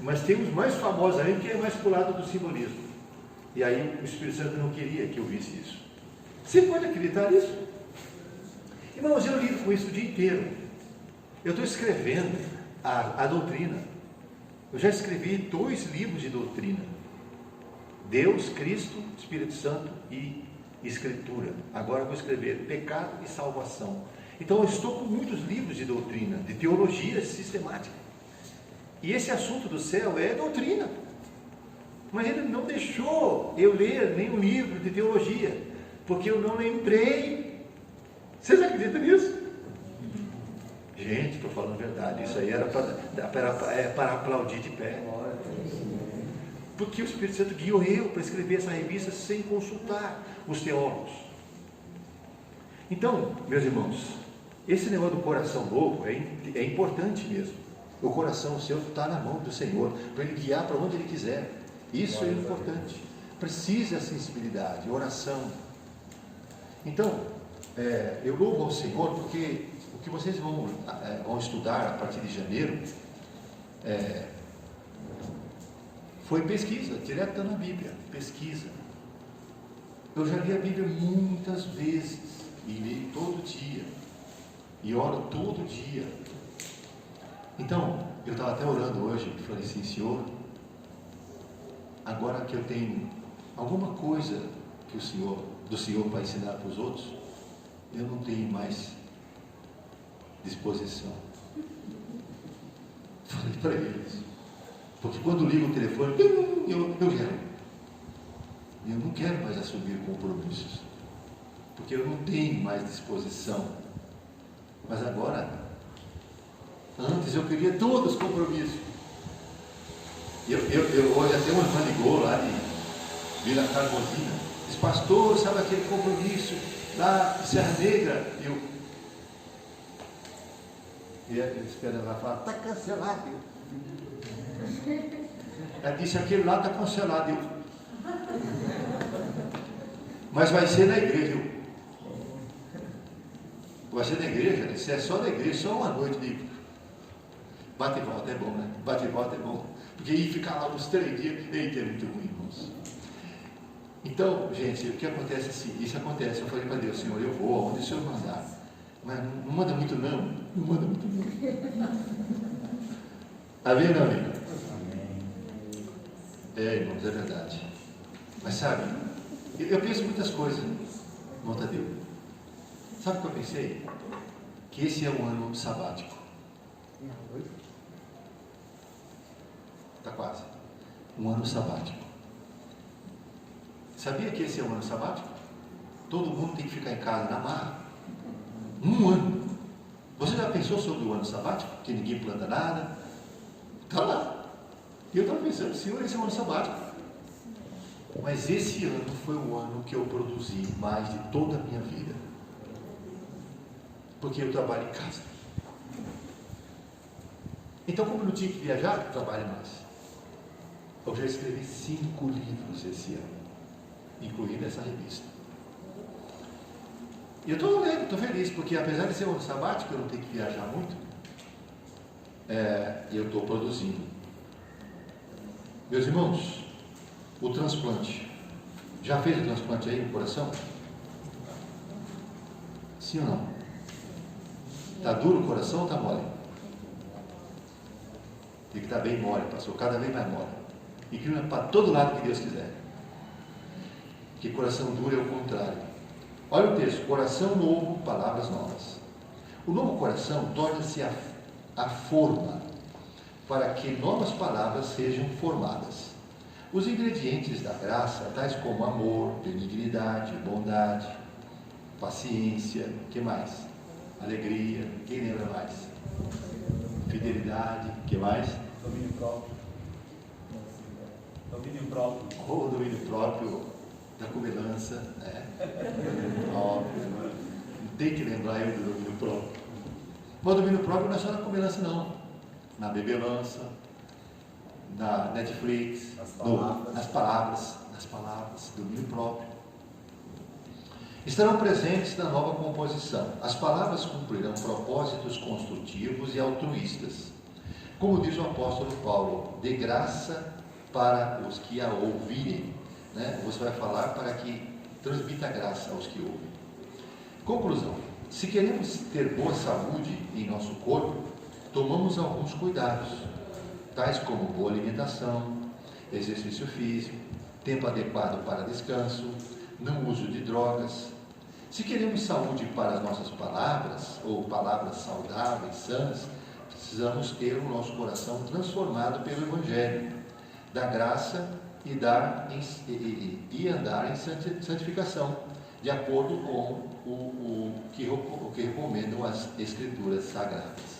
Mas tem os mais famosos aí que é mais para o lado do simbolismo. E aí o Espírito Santo não queria que eu visse isso. Você pode acreditar nisso? Irmãos, eu lido com isso o dia inteiro. Eu estou escrevendo a doutrina. Eu já escrevi 2 livros de doutrina. Deus, Cristo, Espírito Santo e Escritura. Agora eu vou escrever pecado e salvação. Então eu estou com muitos livros de doutrina, de teologia sistemática. E esse assunto do céu é doutrina. Mas ele não deixou eu ler nenhum livro de teologia, porque eu não lembrei. Vocês acreditam nisso? Gente, estou falando a verdade. Isso aí era para aplaudir de pé. Porque o Espírito Santo guiou eu para escrever essa revista sem consultar os teólogos. Então, meus irmãos, esse negócio do coração novo é importante mesmo. O coração seu está na mão do Senhor, para Ele guiar para onde Ele quiser. Isso é importante. Precisa sensibilidade, oração. Então, eu louvo ao Senhor, porque o que vocês vão estudar a partir de janeiro foi pesquisa, direto na Bíblia, pesquisa. Eu já li a Bíblia muitas vezes, e leio todo dia, e oro todo dia. Então, eu estava até orando hoje, e falei assim, Senhor, agora que eu tenho alguma coisa que do Senhor para ensinar para os outros, eu não tenho mais disposição. Falei para eles, porque quando ligo o telefone, eu quero. Eu não quero mais assumir compromissos, porque eu não tenho mais disposição. Mas agora, antes eu queria todos os compromissos. Hoje até uma irmã ligou lá de Vila Carmozina, disse, pastor, sabe aquele compromisso lá de Serra Negra? E esperando ela falar, está cancelado. Ela disse, aquele lá está cancelado. Mas vai ser na igreja. Vai ser na igreja, disse, é só na igreja, só uma noite de bate e volta, é bom, né? Bate e volta é bom. Porque ir ficar lá uns 3 dias, eita, é muito ruim, irmãos. Então, gente, o que acontece assim? Isso acontece, eu falei para Deus, Senhor, eu vou aonde o Senhor mandar. Mas não manda muito não, não manda muito não. Amém ou não, amém? Irmãos, é verdade. Mas sabe, eu penso muitas coisas, irmão Tadeu. Sabe o que eu pensei? Que esse é um ano sabático. Está quase. Um ano sabático. Sabia que esse é um ano sabático? Todo mundo tem que ficar em casa na marra. Um ano. Você já pensou sobre o ano sabático? Que ninguém planta nada? Está lá. E eu estava pensando, Senhor, esse é um ano sabático. Mas esse ano foi o ano que eu produzi mais de toda a minha vida. Porque eu trabalho em casa. Então, como eu não tinha que viajar, eu trabalho mais. Eu já escrevi 5 livros esse ano, incluindo essa revista. E eu estou alegre, estou feliz, porque apesar de ser um ano sabático, eu não tenho que viajar muito, eu estou produzindo. Meus irmãos, o transplante. Já fez o transplante aí no coração? Sim ou não? Está duro o coração ou está mole? Tem que estar bem mole, pastor, cada vez mais mole. E que não é para todo lado que Deus quiser. Que coração duro é o contrário. Olha o texto, coração novo, palavras novas. O novo coração torna-se a forma para que novas palavras sejam formadas. Os ingredientes da graça, tais como amor, benignidade, bondade, paciência, que mais? Alegria, quem lembra mais? Fidelidade, que mais? Domínio próprio. Domínio próprio. O domínio próprio da comilança, óbvio, não tem que lembrar eu do domínio próprio. Mas o domínio próprio não é só na comilança não, na bebelança, na Netflix, nas palavras, domínio próprio. Estarão presentes na nova composição. As palavras cumprirão propósitos construtivos e altruístas. Como diz o apóstolo Paulo, de graça para os que a ouvirem. Você vai falar para que transmita graça aos que ouvem. Conclusão. Se queremos ter boa saúde em nosso corpo, tomamos alguns cuidados, tais como boa alimentação, exercício físico, tempo adequado para descanso, não uso de drogas. Se queremos saúde para as nossas palavras, ou palavras saudáveis, sãs, precisamos ter o nosso coração transformado pelo Evangelho, da graça e andar em santificação, de acordo com o que recomendam as Escrituras Sagradas.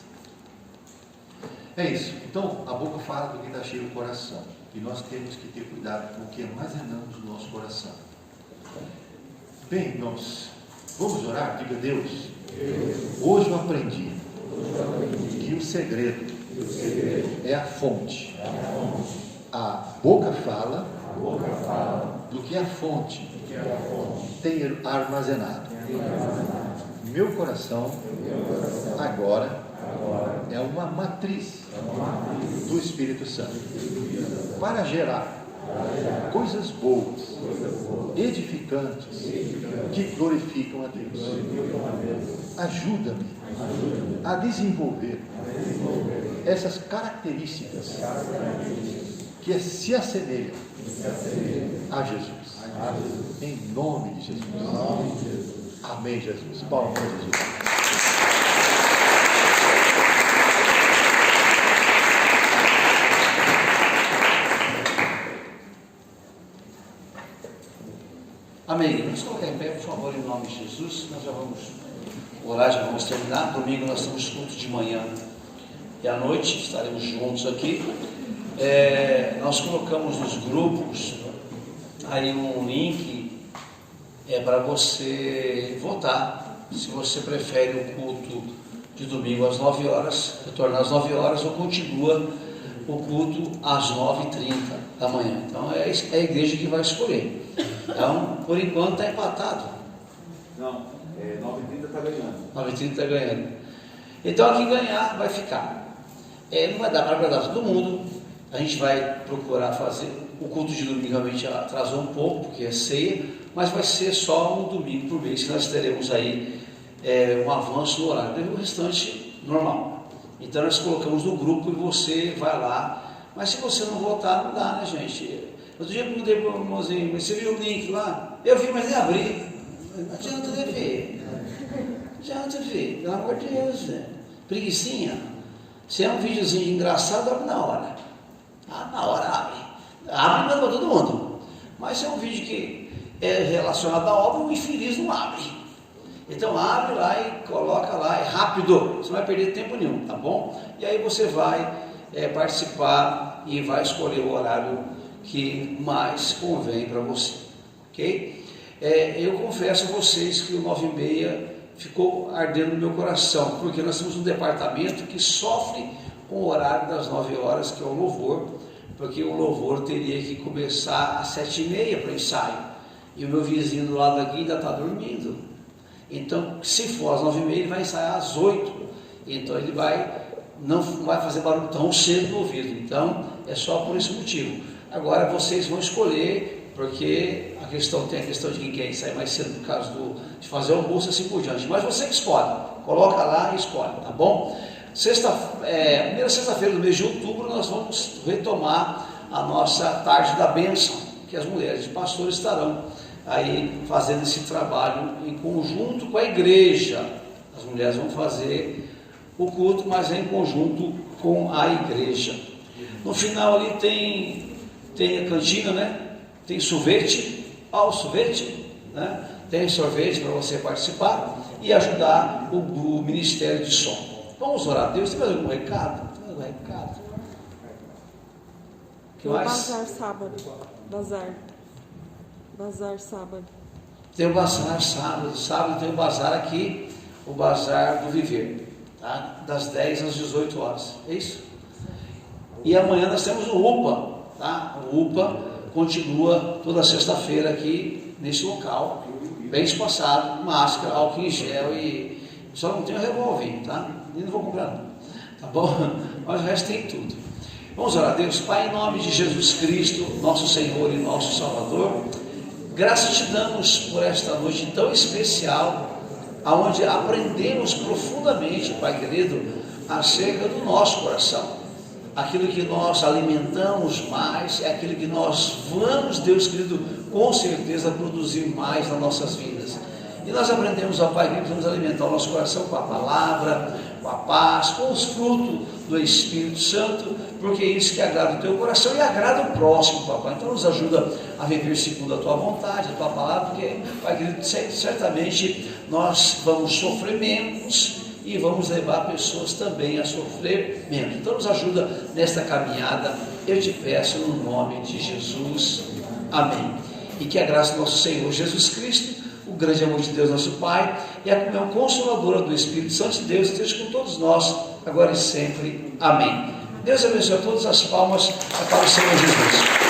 É isso. Então, a boca fala do que está cheio do coração. E nós temos que ter cuidado com o que armazenamos no nosso coração. Bem, irmãos, vamos orar? Diga a Deus. Hoje eu aprendi que o segredo é a fonte. A boca fala do que a fonte tem armazenado. Meu coração agora é uma matriz do Espírito Santo para gerar coisas boas, edificantes, que glorificam a Deus. Ajuda-me a desenvolver essas características que se assemelham a Jesus. Em nome de Jesus. Amém, Jesus. Palmas a Jesus. Amém. Vamos colocar em pé, por favor, em nome de Jesus. Nós já vamos orar, já vamos terminar. Domingo nós temos culto de manhã e à noite estaremos juntos aqui. Nós colocamos nos grupos aí um link para você votar se você prefere o culto de domingo às 9 horas, retornar às 9 horas ou continua o culto às 9h30 da manhã. Então é a igreja que vai escolher. Então, por enquanto está empatado. Não, 9h30 está ganhando. 9h30 está ganhando. Então aqui ganhar vai ficar. Não vai dar para agradar todo mundo. A gente vai procurar fazer. O culto de domingo realmente atrasou um pouco, porque é ceia, mas vai ser só um domingo por mês que nós teremos aí um avanço no horário. O restante normal. Então nós colocamos no grupo e você vai lá. Mas se você não votar, não dá, né, gente? Outro dia eu perguntei para o irmãozinho, mas você viu o link lá? Eu vi, mas nem abri. Não adianta ver. Não adianta ver, pelo amor de Deus, velho. Preguicinha. Se é um videozinho engraçado, abre na hora. Na hora abre. Abre e manda para todo mundo. Mas se é um vídeo que é relacionado à obra, o infeliz não abre. Então abre lá e coloca lá, é rápido. Você não vai perder tempo nenhum, tá bom? E aí você vai participar e vai escolher o horário que mais convém para você, ok? Eu confesso a vocês que o 9h30 ficou ardendo no meu coração, porque nós temos um departamento que sofre com o horário das 9 horas, que é o louvor, porque o louvor teria que começar às 7h30 para o ensaio, e o meu vizinho do lado aqui ainda está dormindo. Então, se for às 9h30, ele vai ensaiar às 8h, então ele não vai fazer barulho tão cedo no ouvido. Então, é só por esse motivo. Agora vocês vão escolher, porque tem a questão de quem quer sair mais cedo por causa de fazer o almoço e assim por diante. Mas você que escolhe, coloca lá e escolhe, tá bom? Primeira sexta-feira do mês de outubro nós vamos retomar a nossa tarde da bênção, que as mulheres de pastores estarão aí fazendo esse trabalho em conjunto com a igreja. As mulheres vão fazer o culto, mas em conjunto com a igreja. No final ali tem tem a cantina, né? Tem sorvete, o sorvete, né? Tem sorvete para você participar e ajudar o Ministério de Som. Vamos orar a Deus. Tem mais algum recado? Tem mais algum recado? O que mais? Bazar sábado. Bazar sábado. Tem o bazar sábado. Sábado tem o bazar aqui, o bazar do Viver, tá? Das 10 às 18 horas. É isso? E amanhã nós temos o UPA, tá? O UPA continua toda sexta-feira aqui nesse local, bem espaçado, máscara, álcool em gel e só não tem o revólver, tá? E não vou comprar não, tá bom? Mas o resto tem tudo. Vamos orar a Deus. Pai, em nome de Jesus Cristo, nosso Senhor e nosso Salvador, graças te damos por esta noite tão especial, aonde aprendemos profundamente, Pai querido, acerca do nosso coração. Aquilo que nós alimentamos mais é aquilo que nós vamos, Deus querido, com certeza produzir mais nas nossas vidas. E nós aprendemos, ó Pai, que precisamos alimentar o nosso coração com a palavra, com a paz, com os frutos do Espírito Santo, porque é isso que agrada o teu coração e agrada o próximo, papai. Então nos ajuda a viver segundo a tua vontade, a tua palavra, porque, Pai querido, certamente nós vamos sofrer menos e vamos levar pessoas também a sofrer menos. Então nos ajuda nesta caminhada, eu te peço no nome de Jesus, amém. E que a graça do nosso Senhor Jesus Cristo, o grande amor de Deus nosso Pai e a comunhão consoladora do Espírito Santo de Deus esteja com todos nós, agora e sempre, amém. Deus abençoe a todas as palmas para o Senhor Jesus.